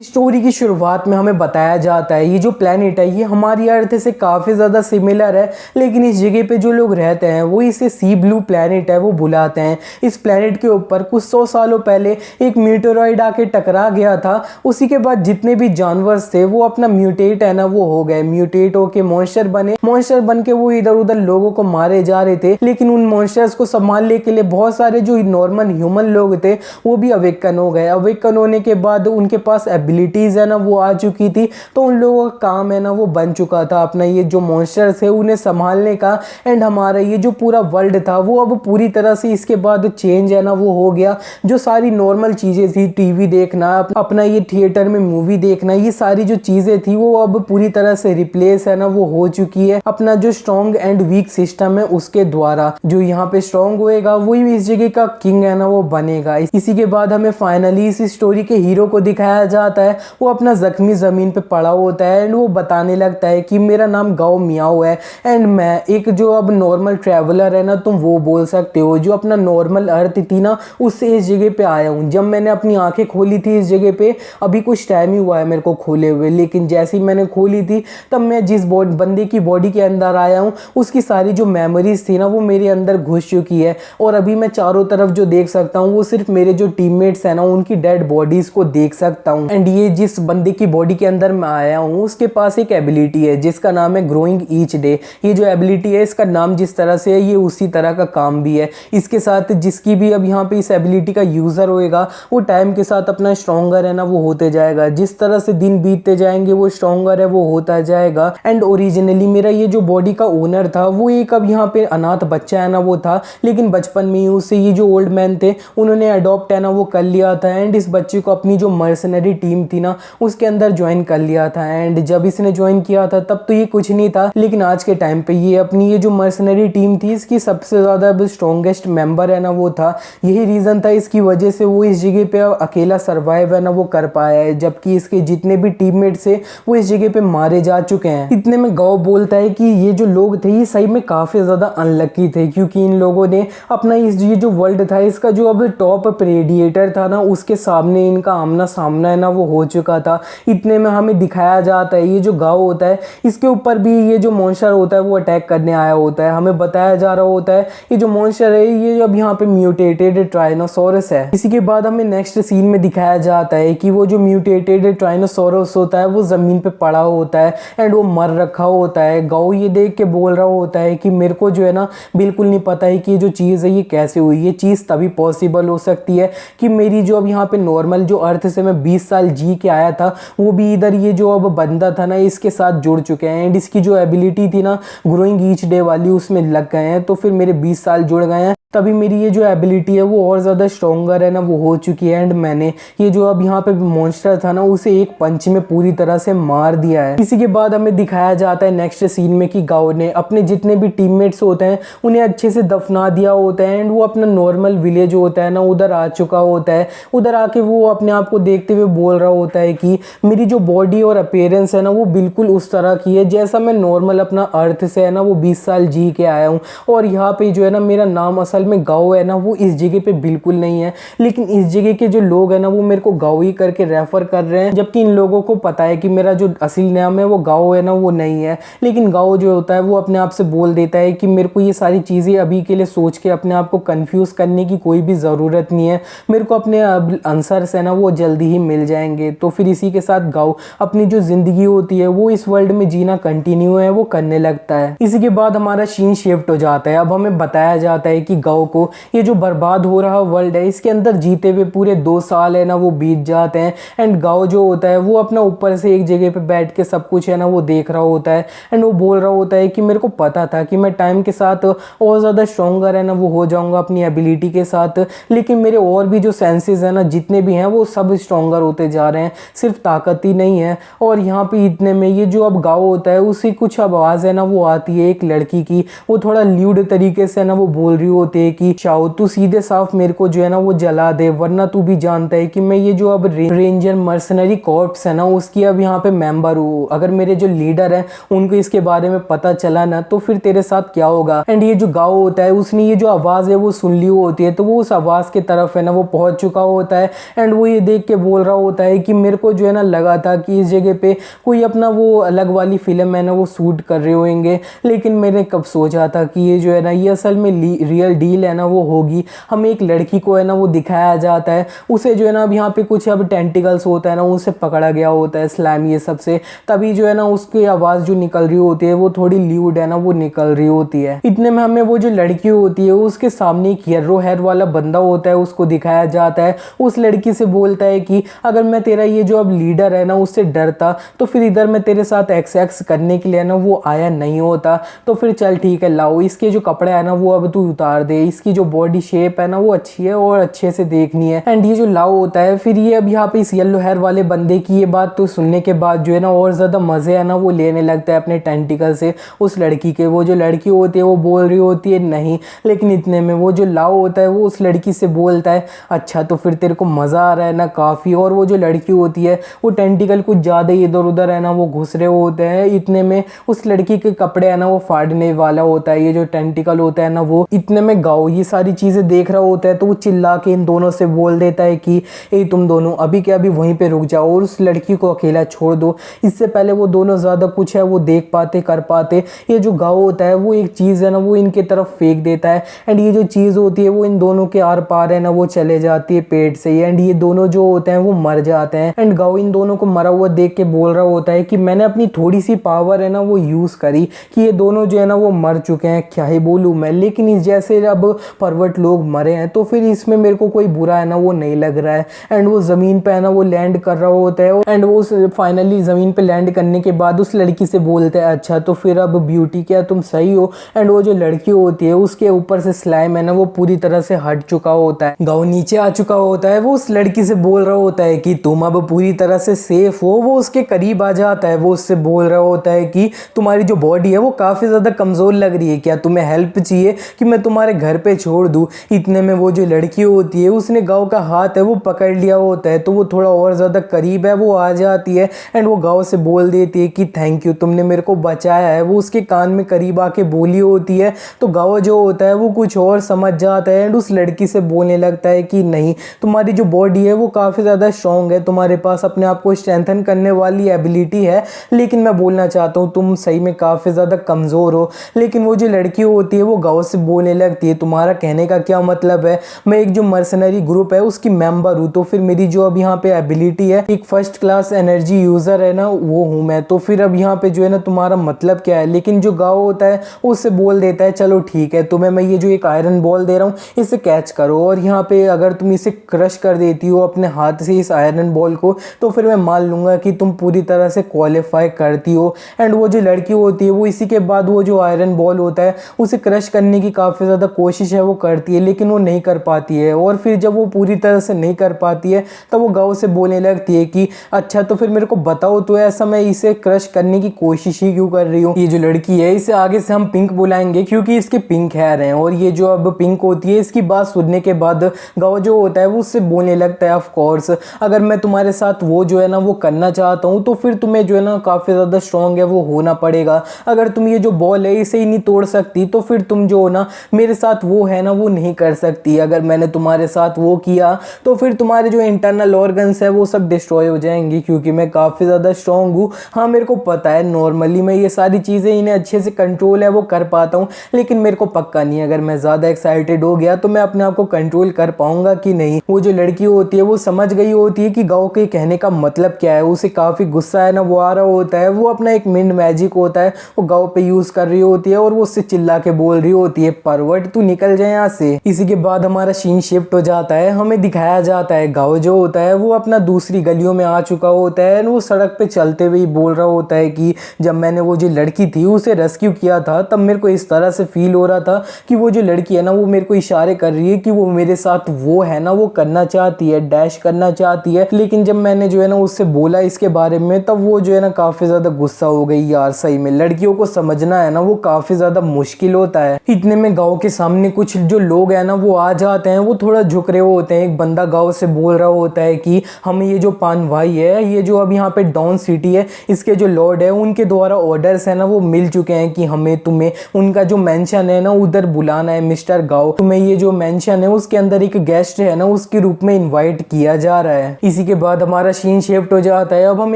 Story की शुरुआत में हमें बताया जाता है ये जो प्लेनेट है ये हमारी अर्थ से काफ़ी ज़्यादा सिमिलर है, लेकिन इस जगह पे जो लोग रहते हैं वो इसे सी ब्लू प्लेनेट है वो बुलाते हैं। इस प्लेनेट के ऊपर कुछ 100 सालों पहले एक मीटेरॉइड आके टकरा गया था। उसी के बाद जितने भी जानवर थे वो अपना म्यूटेट है ना वो हो गए, म्यूटेट होके मॉन्स्टर बने। मॉन्स्टर बन के वो इधर उधर लोगों को मारे जा रहे थे, लेकिन उन मॉन्स्टर्स को संभालने के लिए बहुत सारे जो नॉर्मल ह्यूमन लोग थे वो भी अवेकन हो गए। अवेकन होने के बाद उनके पास एबिलिटीज है ना वो आ चुकी थी, तो उन लोगों का काम है ना वो बन चुका था अपना ये जो मॉन्स्टर्स है उन्हें संभालने का। एंड हमारा ये जो पूरा वर्ल्ड था वो अब पूरी तरह से इसके बाद चेंज है ना वो हो गया। जो सारी नॉर्मल चीज़ें थी, टीवी देखना, अपना ये थिएटर में मूवी देखना, ये सारी जो चीज़ें थी वो अब पूरी तरह से रिप्लेस है ना वो हो चुकी है अपना जो स्ट्रॉन्ग एंड वीक सिस्टम है उसके द्वारा। जो यहाँ पे स्ट्रॉन्ग होएगा वही इस जगह का किंग है ना वो बनेगा। इसी के बाद हमें फाइनली इस स्टोरी के हीरो को दिखाया जाता है। वो अपना जख्मी जमीन पे पड़ा होता है एंड वो बताने लगता है कि मेरा नाम गाओ मियाओ है एंड मैं एक जो अब नॉर्मल ट्रैवलर है ना तुम वो बोल सकते हो, जो अपना नॉर्मल अर्थ थी ना उससे इस जगह पे आया हूँ। जब मैंने अपनी आंखें खोली थी इस जगह पे, अभी कुछ टाइम ही हुआ है मेरे को खोले हुए, लेकिन जैसे ही मैंने खोली थी तब मैं जिस बंदे की बॉडी के अंदर आया हूँ उसकी सारी जो मेमोरीज थी ना वो मेरे अंदर घुस चुकी है। और अभी मैं चारों तरफ जो देख सकता हूँ वो सिर्फ मेरे जो टीममेट्स है ना उनकी डेड बॉडीज को देख सकता हूँ। एंड ये जिस बंदे की बॉडी के अंदर मैं आया हूँ उसके पास एक एबिलिटी है जिसका नाम है ग्रोइंग ईच डे। ये जो एबिलिटी है इसका नाम जिस तरह से है ये उसी तरह का काम भी है। इसके साथ जिसकी भी अब यहाँ पे इस एबिलिटी का यूज़र होएगा वो टाइम के साथ अपना स्ट्रॉन्गर है ना वो होते जाएगा। जिस तरह से दिन बीतते जाएंगे वो स्ट्रॉन्गर है वो होता जाएगा। एंड ओरिजिनली मेरा ये जो बॉडी का ओनर था वो एक अब यहाँ पे अनाथ बच्चा है ना वो था, लेकिन बचपन में ही उससे ये जो ओल्ड मैन थे उन्होंने अडॉप्ट है ना वो कर लिया था। एंड इस बच्चे को अपनी जो मर्सनरी टीम थी ना उसके अंदर ज्वाइन कर लिया था। एंड जब इसने ज्वाइन किया था तब तो ये कुछ नहीं था, लेकिन आज के टाइम पे ये अपनी ये जो मर्सनरी टीम थी इसकी सबसे ज़्यादा स्ट्रॉन्गेस्ट मेंबर है ना वो था। यही रीज़न था इसकी वजह से वो इस जगह पे अकेला सर्वाइव है ना वो कर पाया है, जबकि इसके जितने भी टीममेट्स है वो इस जगह पे मारे जा चुके हैं। इतने में गाओ बोलता है कि ये जो लोग थे ये सही में काफ़ी ज़्यादा अनलकी थे, क्योंकि इन लोगों ने अपना ये जो वर्ल्ड था इसका जो अब टॉप प्रेडिएटर था ना उसके सामने इनका आमना सामना है ना वो हो चुका था। इतने में हमें दिखाया जाता है ये जो गाओ होता है इसके ऊपर भी ये जो मॉन्स्टर होता है वो अटैक करने आया होता है। हमें बताया जा रहा होता है ये जो मॉन्स्टर है ये अब यहाँ पे म्यूटेटेड ट्राइनोसोरस है। इसी के बाद हमें नेक्स्ट सीन में दिखाया जाता है कि वो जो म्यूटेटेड ट्राइनोसोरस होता है वो जमीन पे पड़ा होता है एंड वो मर रखा होता है। गाओ ये देख के बोल रहा होता है कि मेरे को जो है ना बिल्कुल नहीं पता है कि ये जो चीज़ है ये कैसे हुई। ये चीज़ तभी पॉसिबल हो सकती है कि मेरी जो अब यहाँ पे नॉर्मल जो अर्थ से मैं 20 साल जी के आया था वो भी इधर ये जो अब बंदा था ना इसके साथ जुड़ चुके हैं। एंड इसकी जो एबिलिटी थी ना ग्रोइंग ईच डे वाली उसमें लग गए हैं, तो फिर मेरे 20 साल जुड़ गए हैं, तभी मेरी ये जो एबिलिटी है वो और ज़्यादा स्ट्रॉन्गर है ना वो हो चुकी है। एंड मैंने ये जो अब यहाँ पे मॉन्स्टर था ना उसे एक पंच में पूरी तरह से मार दिया है। इसी के बाद हमें दिखाया जाता है नेक्स्ट सीन में कि गाओ ने अपने जितने भी टीममेट्स होते हैं उन्हें अच्छे से दफना दिया होता है एंड वो अपना नॉर्मल विलेज होता है ना उधर आ चुका होता है। उधर आके वो अपने आप को देखते हुए बोल रहा होता है कि मेरी जो बॉडी और अपीयरेंस है ना वो बिल्कुल उस तरह की है जैसा मैं नॉर्मल अपना अर्थ से है ना वो 20 साल जी के आया हूँ। और यहाँ पे जो है ना मेरा नाम असल में गाओ है ना वो इस जगह पे बिल्कुल नहीं है, लेकिन इस जगह के जो लोग हैं ना वो मेरे को गाओ ही करके रेफर कर रहे हैं, जबकि इन लोगों को पता है कि मेरा जो असली नाम है वो गाओ है ना वो नहीं है। लेकिन गाओ जो होता है वो अपने आप से बोल देता है कि मेरे को ये सारी चीज़ें अभी के लिए सोच के अपने आप को कंफ्यूज करने की कोई भी ज़रूरत नहीं है, मेरे को अपने आंसर्स है ना वो जल्दी ही मिल जाएंगे। तो फिर इसी के साथ गाओ अपनी जो ज़िंदगी होती है वो इस वर्ल्ड में जीना कंटिन्यू है वो करने लगता है। इसी के बाद हमारा सीन शिफ्ट हो जाता है। अब हमें बताया जाता है कि गाओ को ये जो बर्बाद हो रहा वर्ल्ड है इसके अंदर जीते हुए पूरे 2 साल है ना वो बीत जाते हैं। एंड गाओ जो होता है वो अपना ऊपर से एक जगह पे बैठ के सब कुछ है ना वो देख रहा होता है एंड वो बोल रहा होता है कि मेरे को पता था कि मैं टाइम के साथ और ज़्यादा स्ट्रॉन्गर है ना वो हो जाऊंगा अपनी एबिलिटी के साथ, लेकिन मेरे और भी जो सेंसेस है ना जितने भी हैं वो सब स्ट्रॉन्गर होते जा रहे हैं, सिर्फ ताकत ही नहीं है। और यहाँ पे इतने में ये जो अब गाओ होता है उसी कुछ आवाज़ है ना वो आती है एक लड़की की, वो थोड़ा ल्यूड तरीके से ना वो बोल रही होती होते हैं कि शाओ तू सीधे साफ मेरे को जो है ना वो जला दे, वरना तू भी जानता है कि मैं ये जो अब रेंजर मर्सनरी कॉर्प्स है ना उसकी अब यहाँ पे मेंबर हूँ। अगर मेरे जो लीडर है उनको इसके बारे में पता चला ना तो फिर तेरे साथ क्या होगा। एंड ये जो गाओ होता है उसने ये जो आवाज़ है वो सुन ली होती है, तो वो उस आवाज़ की तरफ है ना वो पहुंच चुका होता है। एंड वो ये देख के बोल रहा होता है कि मेरे को जो है ना लगा था कि इस जगह पे कोई अपना वो अलग वाली फिल्म है ना वो शूट कर रहे होंगे, लेकिन मैंने कब सोचा था कि ये जो है ना ये असल में रियल डील है ना वो होगी। हमें एक लड़की को है ना वो दिखाया जाता है, उसे जो है ना अब यहाँ पे कुछ अब टेंटिकल्स होता है ना उसे पकड़ा गया होता है स्लैम ये सबसे, तभी जो है ना उसकी आवाज़ जो निकल रही होती है वो थोड़ी ल्यूड है ना वो निकल रही होती है। इतने में हमें वो जो लड़की होती है उसके सामने एक येलो हेयर वाला बंदा होता है उसको दिखाया जाता है। उस लड़की से बोलता है कि अगर मैं तेरा ये जो अब लीडर है ना उससे डरता तो फिर इधर मैं तेरे साथ एक्स करने के लिए ना वो आया नहीं होता, तो फिर चल ठीक है लाओ इसके जो कपड़े है ना वो अब तू उतार दे, इसकी जो बॉडी शेप है ना वो अच्छी है और अच्छे से देखनी है। एंड ये जो लाओ होता है फिर ये अब यहाँ पे इस येलो हेयर वाले बंदे की ये बात तो सुनने के बाद जो है ना और ज़्यादा मज़े है ना वो लेने लगता है अपने टेंटिकल से उस लड़की के। वो जो लड़की होती है वो बोल रही होती है नहीं, लेकिन इतने में वो जो लाओ होता है वो उस लड़की से बोलता है अच्छा तो फिर तेरे को मज़ा आ रहा है ना काफ़ी। और वो जो लड़की होती है वो टेंटिकल कुछ ज़्यादा ही इधर उधर है ना वो घुस रहे होते हैं। इतने में उस लड़की के कपड़े है ना वो फाड़ने वाला होता है ये जो टेंटिकल होता है ना वो। इतने में गाओ ये सारी चीज़ें देख रहा होता है तो वो चिल्ला के इन दोनों से बोल देता है कि ए तुम दोनों अभी के अभी वहीं पे रुक जाओ और उस लड़की को अकेला छोड़ दो। इससे पहले वो दोनों ज़्यादा कुछ है वो देख पाते कर पाते, ये जो गाओ होता है वो एक चीज़ है ना वो इनके तरफ फेंक देता है। एंड ये जो चीज़ होती है वो इन दोनों के आर पार है ना वो चले जाती है पेट से। एंड ये दोनों जो होते हैं वो मर जाते हैं। एंड गाओ इन दोनों को मरा हुआ देख के बोल रहा होता है कि मैंने अपनी थोड़ी सी पावर है ना वो यूज़ करी कि ये दोनों जो है ना वो मर चुके हैं, क्या ही बोलूँ मैं। लेकिन इस जैसे अब परवट लोग मरे हैं तो फिर इसमें मेरे को कोई बुरा है ना वो नहीं लग रहा है। एंड वो ज़मीन पे है ना वो लैंड कर रहा होता है। एंड वो फाइनली ज़मीन पे लैंड करने के बाद उस लड़की से बोलता है अच्छा तो फिर अब ब्यूटी क्या तुम सही हो। एंड वो जो लड़की होती है उसके ऊपर से स्लाइम है ना वो पूरी तरह से हट चुका होता है, गाँव नीचे आ चुका होता है। वो उस लड़की से बोल रहा होता है कि तुम अब पूरी तरह से सेफ हो। वो उसके करीब आ जाता है, वो उससे बोल रहा होता है कि तुम्हारी जो बॉडी है वो काफ़ी ज़्यादा कमज़ोर लग रही है, क्या तुम्हें हेल्प चाहिए कि मैं तुम्हारे घर पे छोड़ दूँ। इतने में वो जो लड़की होती है उसने गाँव का हाथ है वो पकड़ लिया होता है, तो वो थोड़ा और ज़्यादा करीब है वो आ जाती है। एंड वो गाँव से बोल देती है कि थैंक यू तुमने मेरे को बचाया है। वो उसके कान में करीब आके बोली होती है, तो गाँव जो होता है वो कुछ और समझ जाता है। एंड उस लड़की से बोलने लगता है कि नहीं तुम्हारी जो बॉडी है वो काफ़ी ज़्यादा स्ट्रॉन्ग है, तुम्हारे पास अपने आप को स्ट्रेंथन करने वाली एबिलिटी है, लेकिन मैं बोलना चाहता हूँ तुम सही में काफ़ी ज़्यादा कमज़ोर हो। लेकिन वो जो लड़की होती है वो गाँव से बोलने लगती है तुम्हारा कहने का क्या मतलब है, मैं एक जो मर्सनरी ग्रुप है उसकी मेंबर हूँ, तो फिर मेरी जो अब यहाँ पे एबिलिटी है एक फर्स्ट क्लास एनर्जी यूज़र है ना वो हूँ मैं, तो फिर अब यहाँ पे जो है ना तुम्हारा मतलब क्या है। लेकिन जो गाँव होता है उससे बोल देता है चलो ठीक है तुम्हें मैं ये जो एक आयरन बॉल दे रहा हूँ इसे कैच करो, और यहाँ पे अगर तुम इसे क्रश कर देती हो अपने हाथ से इस आयरन बॉल को तो फिर मैं मान लूँगा कि तुम पूरी तरह से क्वालिफाई करती हो। एंड वो जो लड़की होती है वो इसी के बाद वो जो आयरन बॉल होता है उसे क्रश करने की काफ़ी ज़्यादा कोशिश है वो करती है, लेकिन वो नहीं कर पाती है। और फिर जब वो पूरी तरह से नहीं कर पाती है तब वो गाँव से बोलने लगती है कि अच्छा तो फिर मेरे को बताओ तो ऐसा मैं इसे क्रश करने की कोशिश ही क्यों कर रही हूँ। ये जो लड़की है इसे आगे से हम पिंक बुलाएंगे क्योंकि इसके पिंक हेयर हैं, और ये जो अब पिंक होती है इसकी बात सुनने के बाद गाँव जो होता है वो उससे बोलने लगता है ऑफ कोर्स अगर मैं तुम्हारे साथ वो जो है ना वो करना चाहता हूँ तो फिर तुम्हें जो है ना काफ़ी ज़्यादा स्ट्रॉन्ग है वो होना पड़ेगा। अगर तुम ये जो बॉल है इसे ही नहीं तोड़ सकती तो फिर तुम जो हो ना मेरे साथ वो है ना वो नहीं कर सकती। अगर मैंने तुम्हारे साथ वो किया तो फिर तुम्हारे जो इंटरनल ऑर्गन्स है वो सब डिस्ट्रॉय हो जाएंगी, क्योंकि मैं काफ़ी ज़्यादा स्ट्रॉन्ग हूँ। हाँ मेरे को पता है नॉर्मली मैं ये सारी चीज़ें इन्हें अच्छे से कंट्रोल है वो कर पाता हूँ, लेकिन मेरे को पक्का नहीं अगर मैं ज़्यादा एक्साइटेड हो गया तो मैं अपने आप को कंट्रोल कर पाऊंगा कि नहीं। वो जो लड़की होती है वो समझ गई होती है कि गाँव के कहने का मतलब क्या है, उसे काफ़ी गुस्सा है ना वो आ रहा होता है। वो अपना एक मिंड मैजिक होता है वो गाँव पे यूज़ कर रही होती है और वो उससे चिल्ला के बोल रही होती है परवट तू निकल जाए यहाँ से। इसी के बाद हमारा सीन शिफ्ट हो जाता है, हमें दिखाया जाता है गाँव जो होता है वो अपना दूसरी गलियों में आ चुका होता है। वो सड़क पे चलते हुए बोल रहा होता है कि जब मैंने वो जो लड़की थी उसे रेस्क्यू किया था तब मेरे को इस तरह से फील हो रहा था कि वो जो लड़की है ना वो मेरे को इशारे कर रही है कि वो मेरे साथ वो है ना वो करना चाहती है, डैश करना चाहती है। लेकिन जब मैंने जो है ना उससे बोला इसके बारे में तब वो जो है ना काफ़ी ज़्यादा गुस्सा हो गई। यार सही में लड़कियों को समझना है ना वो काफ़ी ज़्यादा मुश्किल होता है। इतने में गाँव के सामने कुछ जो लोग हैं ना वो आ जाते हैं, वो थोड़ा झुक रहे होते हैं। एक बंदा गाँव से बोल रहा होता है कि हमें ये जो पान भाई है, ये जो अब यहाँ पे डॉन सिटी है, इसके जो लॉर्ड है उनके द्वारा ऑर्डर्स है ना वो मिल चुके हैं कि हमें तुम्हें उनका जो मेंशन है ना उधर बुलाना है मिस्टर गाओ। तुम्हें ये जो मेंशन है उसके अंदर एक गेस्ट है ना उसके रूप में इनवाइट किया जा रहा है। इसी के बाद हमारा सीन शिफ्ट हो जाता है। अब हम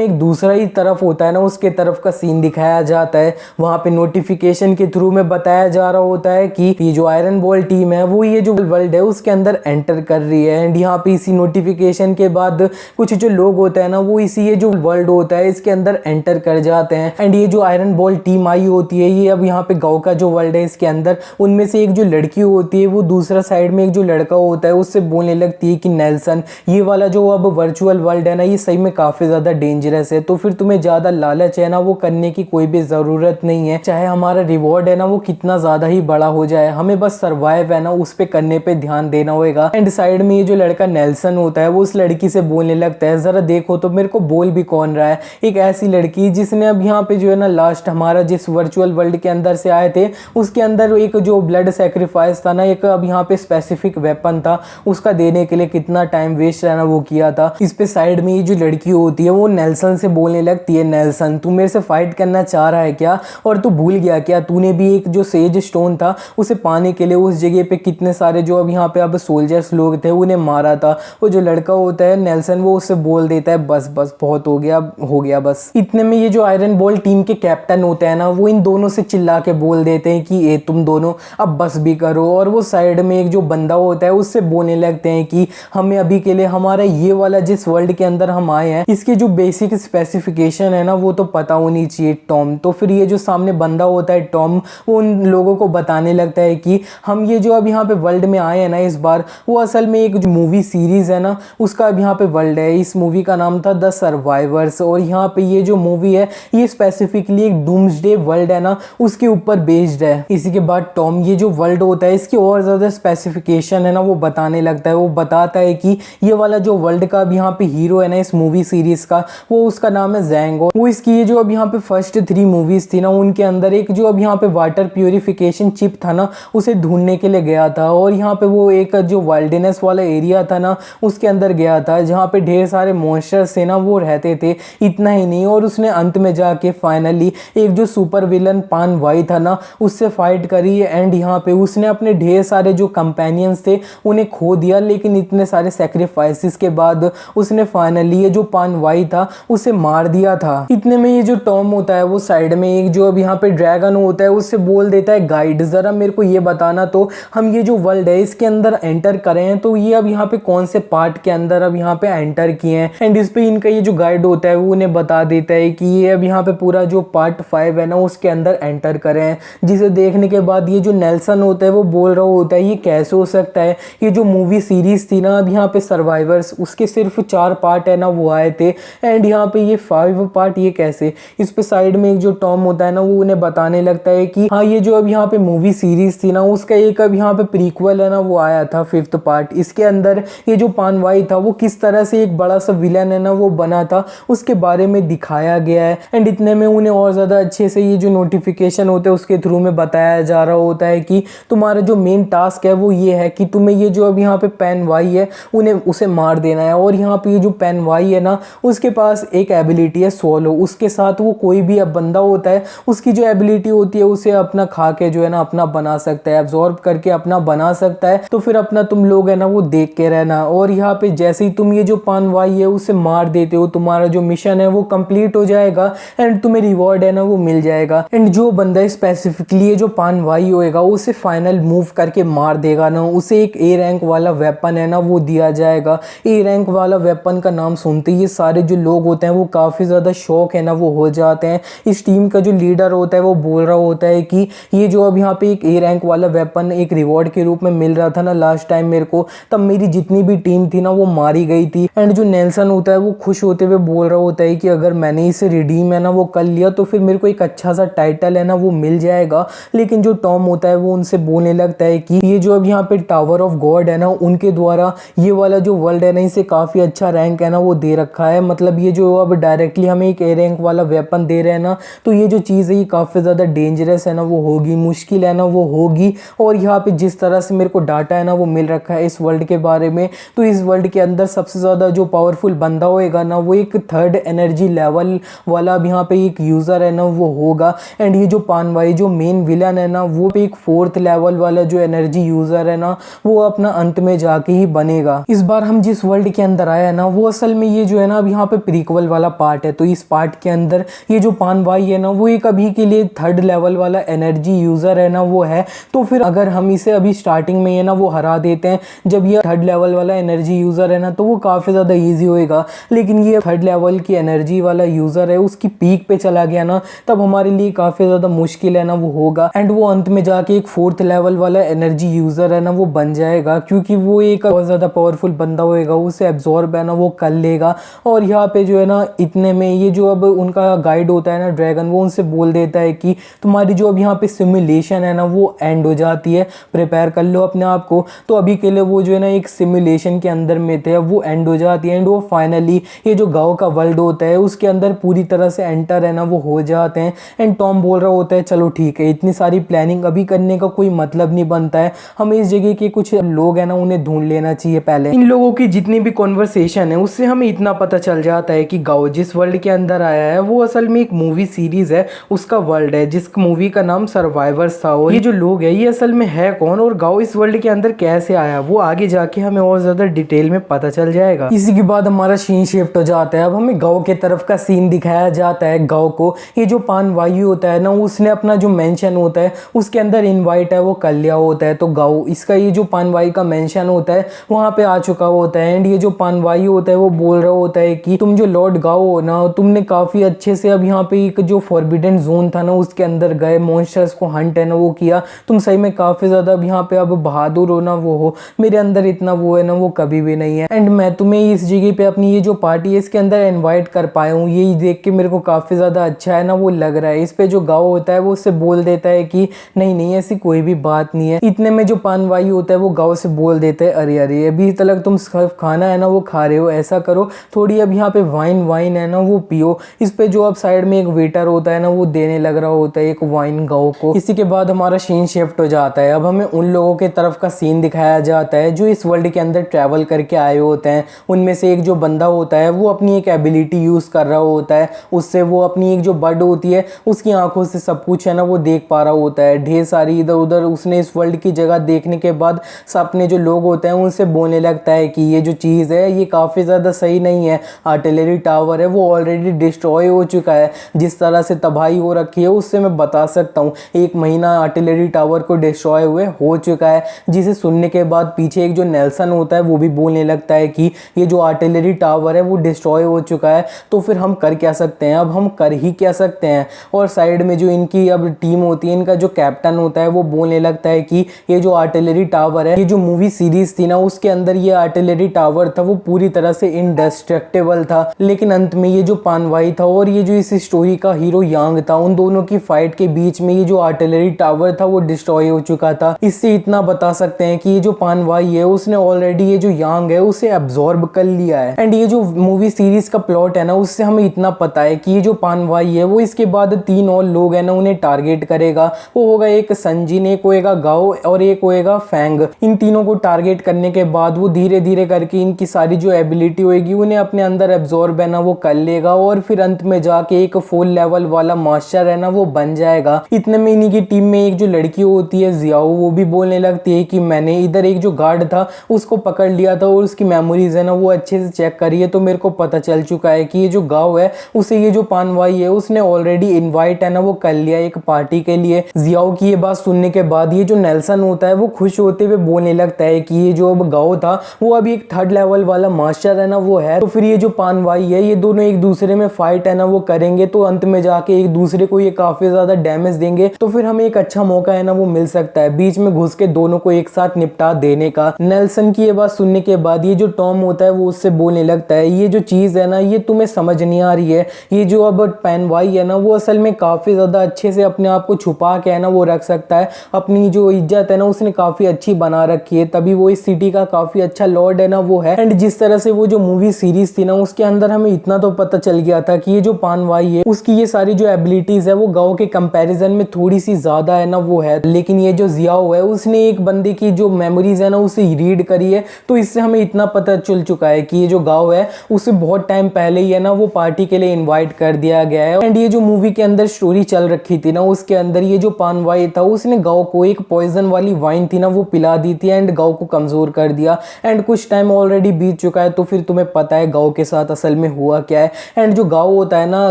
एक दूसरा ही तरफ होता है ना उसके तरफ का सीन दिखाया जाता है। वहां पे नोटिफिकेशन के थ्रू में बताया जा रहा होता है कि ये जो आयरन बॉल टीम है वो ये जो वर्ल्ड है उसके अंदर एंटर कर रही है। एंड यहाँ पे इसी नोटिफिकेशन के बाद कुछ जो लोग होते हैं ना वो इसी ये जो वर्ल्ड होता है इसके अंदर एंटर कर जाते हैं। एंड ये जो आयरन बॉल टीम आई होती है ये अब यहाँ पे गाँव का जो वर्ल्ड है इसके अंदर उनमें से एक जो लड़की होती है वो दूसरा साइड में एक जो लड़का होता है उससे बोलने लगती है कि नेल्सन, ये वाला जो अब वर्चुअल वर्ल्ड है ना ये सही में काफ़ी ज़्यादा डेंजरस है, तो फिर तुम्हें ज़्यादा लालच है ना वो करने की कोई भी ज़रूरत नहीं है। चाहे हमारा रिवॉर्ड है ना वो कितना ज़्यादा ही बड़ा हो जाए, हमें बस सर्वाइव है ना उस पर करने पर ध्यान देना होगा। एंड साइड में ये जो लड़का नेल्सन होता है वो उस लड़की से बोलने लगता है, ज़रा देखो तो मेरे को बोल भी कौन रहा है। एक ऐसी लड़की जिसने अब यहाँ पे जो है ना लास्ट हमारा जिस वर्चुअल वर्ल्ड के अंदर से आए थे उसके अंदर एक जो ब्लड सेक्रीफाइस था ना, एक अब यहाँ पे स्पेसिफिक वेपन था, उसका देने के लिए कितना टाइम वेस्ट रहना वो किया था। इस पे साइड में ये जो लड़की होती है वो नेल्सन से बोलने लगती है, नेल्सन तू मेरे से फाइट करना चाह रहा है क्या, और तू भूल गया क्या तूने भी एक जो सेज स्टोन था उसे पाने के लिए उस जगह पे कितने सारे जो अब यहाँ पे अब सोल्जर्स लोग थे उन्हें मारा था। वो जो लड़का होता है नेल्सन वो उससे बोल देता है बस बस बहुत हो गया बस। इतने में ये जो आयरन बॉल टीम के कैप्टन होते हैं ना वो इन दोनों से चिल्ला के बोल देते हैं कि ये तुम दोनों अब बस भी करो। और वो साइड में एक जो बंदा होता है उससे बोलने लगते हैं कि हमें अभी के लिए हमारा ये वाला जिस वर्ल्ड के अंदर हम आए हैं इसके जो बेसिक स्पेसिफिकेशन है ना वो तो पता होनी चाहिए टॉम। तो फिर ये जो सामने बंदा होता है टॉम वो उन लोगों को बताने लगता है कि हम ये जो अब यहाँ पे वर्ल्ड में आए हैं ना इस बार वो असल में एक जो मूवी सीरीज है ना उसका अब यहाँ पे वर्ल्ड है। इस मूवी का नाम था द सर्वाइवर्स, और यहाँ पे ये जो मूवी है ये स्पेसिफिकली एक डूम्सडे वर्ल्ड है ना उसके ऊपर बेस्ड है। इसी के बाद टॉम ये जो वर्ल्ड होता है इसकी और ज़्यादा स्पेसिफिकेशन है ना वो बताने लगता है। वो बताता है कि ये वाला जो वर्ल्ड का अब यहाँ पे हीरो है ना इस मूवी सीरीज का वो उसका नाम है जैंगो। वो इसकी ये जो अब यहाँ पे फर्स्ट 3 मूवीज थी ना उनके अंदर एक जो अब यहाँ पे वाटर प्यूरिफिकेशन चिप था ना उसे ढूंढने के लिए गया था, और यहाँ पे वो एक जो वाइल्डनेस वाला एरिया था ना उसके अंदर गया था जहाँ पे ढेर सारे मॉन्स्टर्स थे ना वो रहते थे। इतना ही नहीं, और उसने अंत में जाके फाइनली एक जो सुपर विलन पान वाई था ना उससे फाइट करी। एंड यहाँ पे उसने अपने ढेर सारे जो कंपेनियंस थे उन्हें खो दिया, लेकिन इतने सारे सेक्रीफाइसेस के बाद उसने फाइनली ये जो पान वाई था उसे मार दिया था। इतने में ये जो टॉम होता है वो साइड में एक जो अब यहाँ पे ड्रैगन होता है उससे बोल देता है, गाइड जरा मेरे को ये बताना तो हम ये जो वर्ल्ड है इसके अंदर एंटर करें हैं तो ये अब यहाँ पे कौन से पार्ट के अंदर अब यहाँ पे एंटर किए हैं। एंड इस पे इनका ये जो गाइड होता है वो उन्हें बता देता है कि ये अब यहाँ पे पूरा जो पार्ट 5 है ना उसके अंदर एंटर करें हैं। जिसे देखने के बाद ये जो नेल्सन होता है वो बोल रहा होता है ये कैसे हो सकता है, ये जो मूवी सीरीज थी ना अब यहाँ पे सर्वाइवर्स उसके सिर्फ 4 पार्ट है ना वो आए थे, एंड यहाँ पे ये 5 पार्ट ये कैसे। इस पे साइड में एक जो टॉम होता है ना वो उन्हें बताने लगता है कि हाँ ये जो अब यहाँ पे मूवी सीरीज थी ना उसका एक अब यहाँ पे प्रीक्वल है ना वो आया था 5th पार्ट। इसके अंदर ये जो पानवाई था वो किस तरह से एक बड़ा सा विलन है ना वो बना था उसके बारे में दिखाया गया है। एंड इतने में उन्हें और ज़्यादा अच्छे से ये जो नोटिफिकेशन होते हैं उसके थ्रू में बताया जा रहा होता है कि तुम्हारा जो मेन टास्क है वो ये है कि तुम्हें ये जो अब यहाँ पे पैन वाई है उन्हें उसे मार देना है। और यहाँ पे ये जो पैन वाई है ना उसके पास एक एबिलिटी है सोलो, उसके साथ वो कोई भी अब बंदा होता है उसकी जो एबिलिटी होती है उसे अपना खा के जो है ना अपना बना सकता है, एब्जॉर्ब करके अपना बना सकता है। तो फिर अपना तुम लोग है ना वो देख के रहना, और यहाँ पे जैसे ही तुम ये जो पानवाई है उसे मार देते हो तुम्हारा जो मिशन है वो कंप्लीट हो जाएगा एंड तुम्हें रिवॉर्ड है ना वो मिल जाएगा। एंड जो बंदा स्पेसिफिकली ये जो पानवाई होएगा उसे फाइनल मूव करके मार देगा ना उसे एक ए रैंक वाला वेपन है ना वो दिया जाएगा। ए रैंक वाला वेपन का नाम सुनते ही ये सारे जो लोग होते हैं वो काफ़ी ज़्यादा शौक है ना वो हो जाते हैं। इस टीम का जो लीडर होता है वो बोल रहा होता है कि ये जो अब यहाँ पे एक ए रैंक वाला वेपन एक रिवॉर्ड के रूप में मिल रहा था ना लास्ट टाइम मेरे को, तब मेरी जितनी भी टीम थी ना वो मारी गई थी। एंड जो नेल्सन होता है वो खुश होते हुए बोल रहा होता है कि अगर मैंने इसे रिडीम है ना वो कर लिया तो फिर मेरे को एक अच्छा सा टाइटल है ना वो मिल जाएगा। लेकिन जो टॉम होता है वो उनसे बोलने लगता है कि ये जो अब यहाँ पे टावर ऑफ गॉड है ना उनके द्वारा ये वाला जो वर्ल्ड है ना इसे काफ़ी अच्छा रैंक है ना वो दे रखा है। मतलब ये जो अब डायरेक्टली हमें एक ए रैंक वाला वेपन दे रहे हैं ना तो ये जो चीज़ है ये काफ़ी ज़्यादा डेंजरस है ना वो होगी, मुश्किल है ना वो होगी और यहाँ पे जिस तरह से मेरे को डाटा है ना वो मिल रखा है इस वर्ल्ड के बारे में, तो इस वर्ल्ड के अंदर सबसे ज़्यादा जो पावरफुल बंदा होएगा ना वो एक 3rd एनर्जी लेवल वाला अब यहाँ पे एक यूज़र है ना वो होगा। एंड ये जो पानवाई जो मेन विलन है ना वो एक 4th लेवल वाला जो एनर्जी यूज़र है ना वो अपना अंत में जाके ही बनेगा। इस बार हम जिस वर्ल्ड के अंदर आया है ना वो असल में ये जो है ना अब यहाँ पे प्रीक्वल वाला पार्ट है। तो इस पार्ट के अंदर ये जो पानवाई है ना वो एक अभी के लिए 3rd लेवल वाला एनर्जी यूज़र है ना वो है। तो फिर अगर हम इसे अभी स्टार्टिंग में ये ना वो हरा देते हैं, जब ये 3rd लेवल वाला एनर्जी यूज़र है ना तो वो काफ़ी ज़्यादा ईजी होएगा। लेकिन ये 3rd लेवल की एनर्जी वाला यूज़र है उसकी पीक पे चला गया ना तब हमारे लिए काफ़ी ज़्यादा मुश्किल है ना वो होगा। एंड वो अंत में जाके एक 4th लेवल वाला एनर्जी यूज़र है ना वो बन जाएगा, क्योंकि वो एक बहुत ज़्यादा पावरफुल बंदा होएगा, उसे एब्जॉर्ब है ना वो कर लेगा। और यहाँ पे जो है ना इतने में ये जो अब उनका गाइड होता है ना ड्रैगन, वो उनसे बोल देता है कि तुम्हारी जो अब यहाँ पे सिमुलेशन है ना वो एंड हो जाती है, प्रिपेयर कर लो अपने आप को। तो अभी के लिए वो जो है ना एक सिमुलेशन के अंदर में थे, वो एंड हो जाती है। एंड वो फाइनली ये जो गाँव का वर्ल्ड होता है उसके अंदर पूरी तरह से एंटर है ना वो हो जाते हैं। एंड टॉम बोल रहा होता है चलो ठीक है, इतनी सारी प्लानिंग अभी करने का कोई मतलब नहीं बनता है, हमें इस जगह के कुछ लोग हैं ना उन्हें ढूंढ लेना चाहिए पहले। इन लोगों की जितनी भी कॉन्वर्सेशन है उससे हमें इतना पता चल जाता है कि गाँव जिस वर्ल्ड के अंदर आया है वो असल में एक मूवी सीरीज है, उसका वर्ल्ड है, जिस मूवी का नाम सर्वाइवर्स था। और ये जो लोग है ये असल में है कौन और गाँव इस वर्ल्ड के अंदर कैसे आया वो आगे जाके हमें और ज्यादा डिटेल में पता चल जाएगा। इसी के बाद हमारा सीन शिफ्ट हो जाता है, अब हमें गाँव के तरफ का सीन दिखाया जाता है। गाँव को ये जो पानवायु होता है ना उसने अपना जो मेंशन होता है उसके अंदर इनवाइट है वो कर लिया होता है। तो गाँव इसका ये जो पानवाई का मेंशन होता है वहाँ पे आ चुका होता है। एंड ये जो पानवायु होता है वो बोल रहा होता है कि तुम जो लॉर्ड गाँव हो ना तुमने काफ़ी अच्छे से अब यहाँ पे एक जो फॉरबिडन जोन था ना उसके अंदर गए, मॉन्स्टर्स को हंट है ना वो किया, तुम सही में काफ़ी ज़्यादा अब यहाँ पे अब बहादुर हो ना वो हो, मेरे अंदर इतना वो है ना वो कभी भी नहीं है। एंड मैं तुम्हें इस जगह पे अपनी ये जो पार्टी है इसके अंदर इन्वाइट कर पाया हूँ, ये देख के मेरे को काफ़ी ज़्यादा अच्छा है ना वो लग रहा है। इस पे जो गाँव होता है वो उससे बोल देता है कि नहीं नहीं ऐसी कोई भी बात नहीं है। इतने में जो पानवाई होता है वो गाँव से बोल देता है अरे अरे अभी तक तुम सिर्फ खाना है ना वो खा रहे हो, ऐसा करो थोड़ी अब यहाँ पे वाइन है ना वो पियो। इस पे जो अब साइड में एक वेटर होता है ना वो देने लग रहा होता है एक वाइन गाँव को। इसी के बाद हमारा सीन शिफ्ट हो जाता है, अब हमें उन लोगों के तरफ का सीन दिखाया जाता है जो इस वर्ल्ड के अंदर ट्रैवल करके आए होते हैं। उनमें से एक जो बंदा होता है वो अपनी एक एबिलिटी यूज़ कर रहा होता है, उससे वो अपनी एक जो बर्ड होती है उसकी आंखों से सब कुछ है ना वो देख पा रहा होता है। ढेर सारी इधर उधर उसने इस वर्ल्ड की जगह देखने के बाद अपने जो लोग होते हैं उनसे बोलने लगता है कि ये जो चीज़ है ये काफ़ी ज़्यादा सही नहीं है, आर्टिलरी टावर है वो ऑलरेडी डिस्ट्रॉय हो चुका है, जिस तरह से तबाही हो रखी है उससे मैं बता सकता हूँ 1 महीना आर्टिलरी टावर को डिस्ट्रॉय हुए हो चुका है। जिसे सुनने के बाद पीछे एक जो नेल्सन होता है वो भी बोलने लगता है कि ये जो आर्टिलरी टावर है वो डिस्ट्रॉय हो चुका है, तो फिर हम कर क्या सकते हैं, अब हम कर ही क्या सकते हैं। और साइड में जो इनकी अब टीम होती है इनका जो कैप्टन होता है वो बोलने लगता है कि ये जो आर्टिलरी टावर है, ये जो मूवी सीरीज थी ना उसके अंदर ये आर्टिलरी टावर था वो पूरी तरह से इनडेस्ट्रक्टेबल था, लेकिन अंत में ये जो पानवाई था और ये जो इस स्टोरी का हीरो यांग था उन दोनों की फाइट के बीच में ये जो आर्टिलरी टावर था वो डिस्ट्रॉय हो चुका था। इससे इतना बता सकते हैं कि ये जो पानवाई है उसने ऑलरेडी ये जो यांग है उसे एब्जॉर्ब कर लिया है। एंड ये जो मूवी सीरीज का प्लॉट है ना उससे हमें इतना पता है कि ये जो पानवाई है वो इसके बाद 3 और लोग हैं ना उन्हें टारगेट करेगा। वो होगा एक संजिन, एक होएगा गाओ और एक होएगा फैंग। इन तीनों को टारगेट करने के बाद वो धीरे धीरे करके इनकी सारी जो एबिलिटी होगी उन्हें अपने अंदर एब्जॉर्ब है ना वो कर लेगा और फिर अंत में जाके एक 4 लेवल वाला मास्टर है ना वो बन जाएगा। इतने में इन्हीं की टीम में एक जो लड़की होती है जियाओ वो भी बोलने लगती है कि मैंने इधर एक जो गार्ड था उसको पकड़ लिया था और उसकी मेमोरीज है ना वो अच्छे से चेक करी है, तो मेरे को पता चल चुका है कि ये जो गाँव है उसे ये जो पानवाई है उसने ऑलरेडी इन्वाइट है ना वो कर लिया एक पार्टी के लिए। जियाओ की ये बात सुनने के बाद ये जो नेल्सन होता है वो खुश होते हुए बोलने लगता है कि ये जो अब गाँव था वो अभी एक 3rd लेवल वाला मास्टर है ना वो है, तो फिर ये जो पानवाई है ये दोनों एक दूसरे में फाइट है ना वो करेंगे, तो अंत में जाके एक दूसरे को ये काफी ज्यादा डैमेज देंगे, तो फिर हमें एक अच्छा मौका है ना वो मिल सकता है बीच में घुस के दोनों को एक साथ निपटा देने का। नेल्सन की ये बात सुनने के बाद ये जो टॉम होता है वो उससे बोलने लगता है ये जो चीज है ना ये तुम्हें समझ नहीं आ रही है, ये जो अब पानवाई है ना वो असल में काफी ज्यादा अच्छे से अपने आप को छुपा के है ना वो रख सकता है, अपनी जो इज्जत है ना उसने काफी अच्छी बना रखी है, तभी वो इस सिटी का काफी अच्छा लॉर्ड है ना वो है। एंड जिस तरह से वो जो मूवी सीरीज थी ना उसके अंदर हमें इतना तो पता चल गया था कि ये जो पानवाई है उसकी ये सारी जो एबिलिटीज है वो गाँव के कंपैरिजन में थोड़ी सी ज्यादा है ना वो है, लेकिन लेकिन ये जो जियाओ है उसने एक बंदे की जो मेमोरीज है ना उसे रीड करी है, तो इससे हमें इतना पता चल चुका है कि ये जो गाओ है उसे बहुत टाइम पहले ही है ना वो पार्टी के लिए इनवाइट कर दिया गया है। एंड ये जो मूवी के अंदर स्टोरी चल रखी थी ना उसके अंदर ये जो पानवाई था उसने गाओ को एक पॉइजन वाली वाइन थी ना वो पिला दी थी एंड गाओ को कमजोर कर दिया। एंड कुछ टाइम ऑलरेडी बीत चुका है, तो फिर तुम्हें पता है गाओ के साथ असल में हुआ क्या है। एंड जो गाओ होता है ना,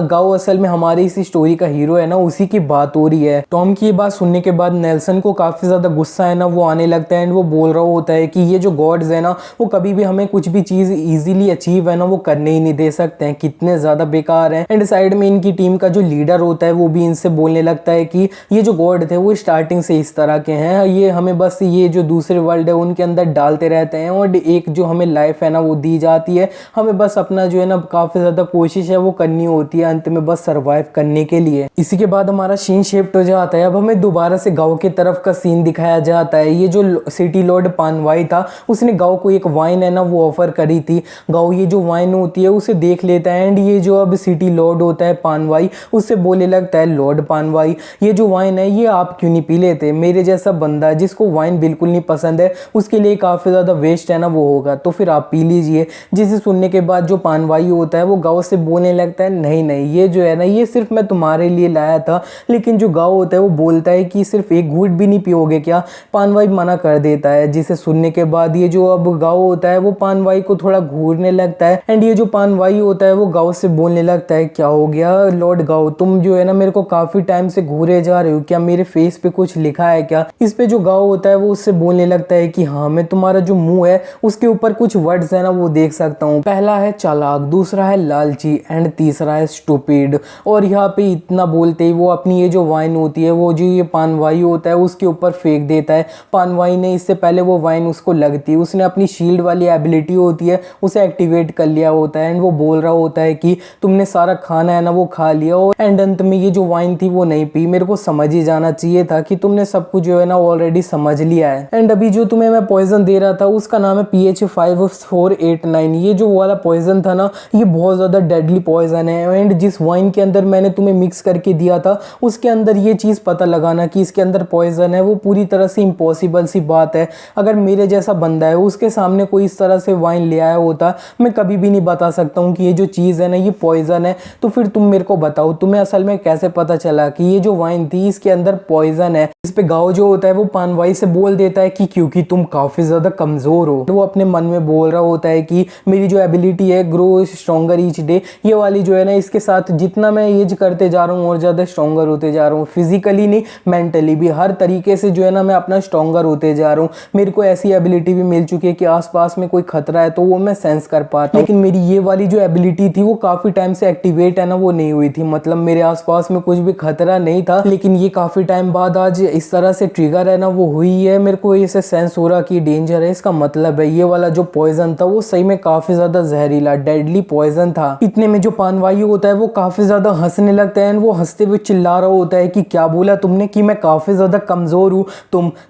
गाओ असल में हमारी इस स्टोरी का हीरो है ना, उसी की बात हो रही है। टॉम की ये बात सुनने के बाद नेल्सन को काफी ज्यादा गुस्सा है ना वो आने लगता है एंड वो बोल रहा होता है कि ये जो गॉड्स है ना वो कभी भी हमें कुछ भी चीज इजीली अचीव है ना वो करने ही नहीं दे सकते हैं, कितने ज्यादा बेकार हैं। एंड साइड में इनकी टीम का जो लीडर होता है वो भी इनसे बोलने लगता है कि ये जो गॉड थे वो स्टार्टिंग से इस तरह के हैं, ये हमें बस ये जो दूसरे वर्ल्ड है उनके अंदर डालते रहते हैं और एक जो हमें लाइफ है ना वो दी जाती है, हमें बस अपना जो है ना काफी ज्यादा कोशिश है वो करनी होती है अंत में बस सरवाइव करने के लिए। इसी के बाद हमारा सीन शिफ्ट हो जाता है। अब हमें दोबारा से गांव की तरफ का सीन दिखाया जाता है। ये जो सिटी लॉर्ड पानवाई था उसने गांव को एक वाइन है ना वो ऑफर करी थी। गांव ये जो वाइन होती है उसे देख लेता है एंड ये जो अब सिटी लॉर्ड होता है पानवाई उससे बोलने लगता है, लॉर्ड पानवाई ये जो वाइन है ये आप क्यों नहीं पी लेते, मेरे जैसा बंदा जिसको वाइन बिल्कुल नहीं पसंद है उसके लिए काफी ज्यादा वेस्ट है ना वो होगा, तो फिर आप पी लीजिए। जिसे सुनने के बाद जो पानवाई होता है वो गांव से बोलने लगता है, नहीं नहीं ये जो है ना ये सिर्फ मैं तुम्हारे लिए लाया था। लेकिन जो गांव होता है वो बोलता है कि सिर्फ एक घूंट भी नहीं पियोगे क्या। पानवाई मना कर देता है, जिसे सुनने के बाद ये जो अब गांव होता है वो पानवाई को थोड़ा घूरने लगता है एंड ये जो पानवाई होता है वो गांव से बोलने लगता है, क्या हो गया लॉर्ड गांव, तुम जो है ना मेरे को काफी टाइम से घूरे जा रहे हो, क्या मेरे फेस पे कुछ लिखा है क्या। इस पे जो गांव होता है वो उससे बोलने लगता है कि हाँ मैं तुम्हारा जो मुंह है उसके ऊपर कुछ वर्ड्स है ना वो देख सकता हूँ, पहला है चालाक, दूसरा है लालची एंड तीसरा है स्टूपिड। और यहाँ पे इतना बोलते ही वो अपनी ये जो वाइन होती है वो जो ये पानवाई होता है उसके ऊपर फेंक देता है। पानवाई ने इससे पहले वो वाइन उसको लगती है, उसने अपनी शील्ड वाली एबिलिटी होती है उसे एक्टिवेट कर लिया होता है एंड वो बोल रहा होता है कि तुमने सारा खाना है ना वो खा लिया और एंड अंत में ये जो वाइन थी वो नहीं पी, मेरे को समझ ही जाना चाहिए था कि तुमने सब कुछ जो है ना ऑलरेडी समझ लिया है। एंड अभी जो तुम्हें मैं पॉइजन दे रहा था उसका नाम है PH5489। ये जो वाला पॉइजन था ना ये बहुत ज्यादा डेडली पॉइजन है एंड जिस वाइन के अंदर मैंने तुम्हें मिक्स करके दिया था उसके अंदर ये चीज पता लगाना कि इसके अंदर पॉइजन है वो पूरी तरह से इम्पॉसिबल सी बात है। अगर मेरे जैसा बंदा है उसके सामने कोई इस तरह से वाइन ले आया होता मैं कभी भी नहीं बता सकता हूँ कि ये जो चीज़ है ना ये पॉइजन है। तो फिर तुम मेरे को बताओ तुम्हें असल में कैसे पता चला कि ये जो वाइन थी इसके अंदर पॉइजन है। इस पे गांव जो होता है वो पानवाई से बोल देता है कि क्योंकि तुम काफी ज्यादा कमजोर हो। तो वो अपने मन में बोल रहा होता है कि मेरी जो एबिलिटी है ग्रो स्ट्रॉन्गर ईच डे, ये वाली जो है ना इसके साथ जितना मैं एज करते जा रहा हूँ और ज्यादा स्ट्रॉन्गर होते जा रहा हूँ, फिजिकली नहीं मेंटली भी हर तरीके से जो है ना मैं अपना स्ट्रॉन्गर होते जा रहा हूँ। मेरे को ऐसी एबिलिटी भी मिल चुकी है कि आसपास में कोई खतरा है तो वो मैं सेंस कर पाता हूँ। लेकिन मेरी ये वाली जो एबिलिटी थी वो काफी टाइम से एक्टिवेट है ना वो नहीं हुई थी, मतलब मेरे आसपास में कुछ भी खतरा नहीं था, लेकिन ये काफी टाइम बाद आज इस तरह से ट्रिगर है ना वो हुई है, मेरे को इसे सेंस हो रहा कि डेंजर है। इसका मतलब है ये वाला जो पॉइजन था वो सही में काफी ज्यादा जहरीला डेडली पॉइजन था। इतने में जो पानवाई होता है वो काफी ज्यादा हंसने लगता है, वो हंसते हुए चिल्ला रहा होता है कि क्या बोला तुमने कि मैं काफी ज्यादा कमजोर हूँ,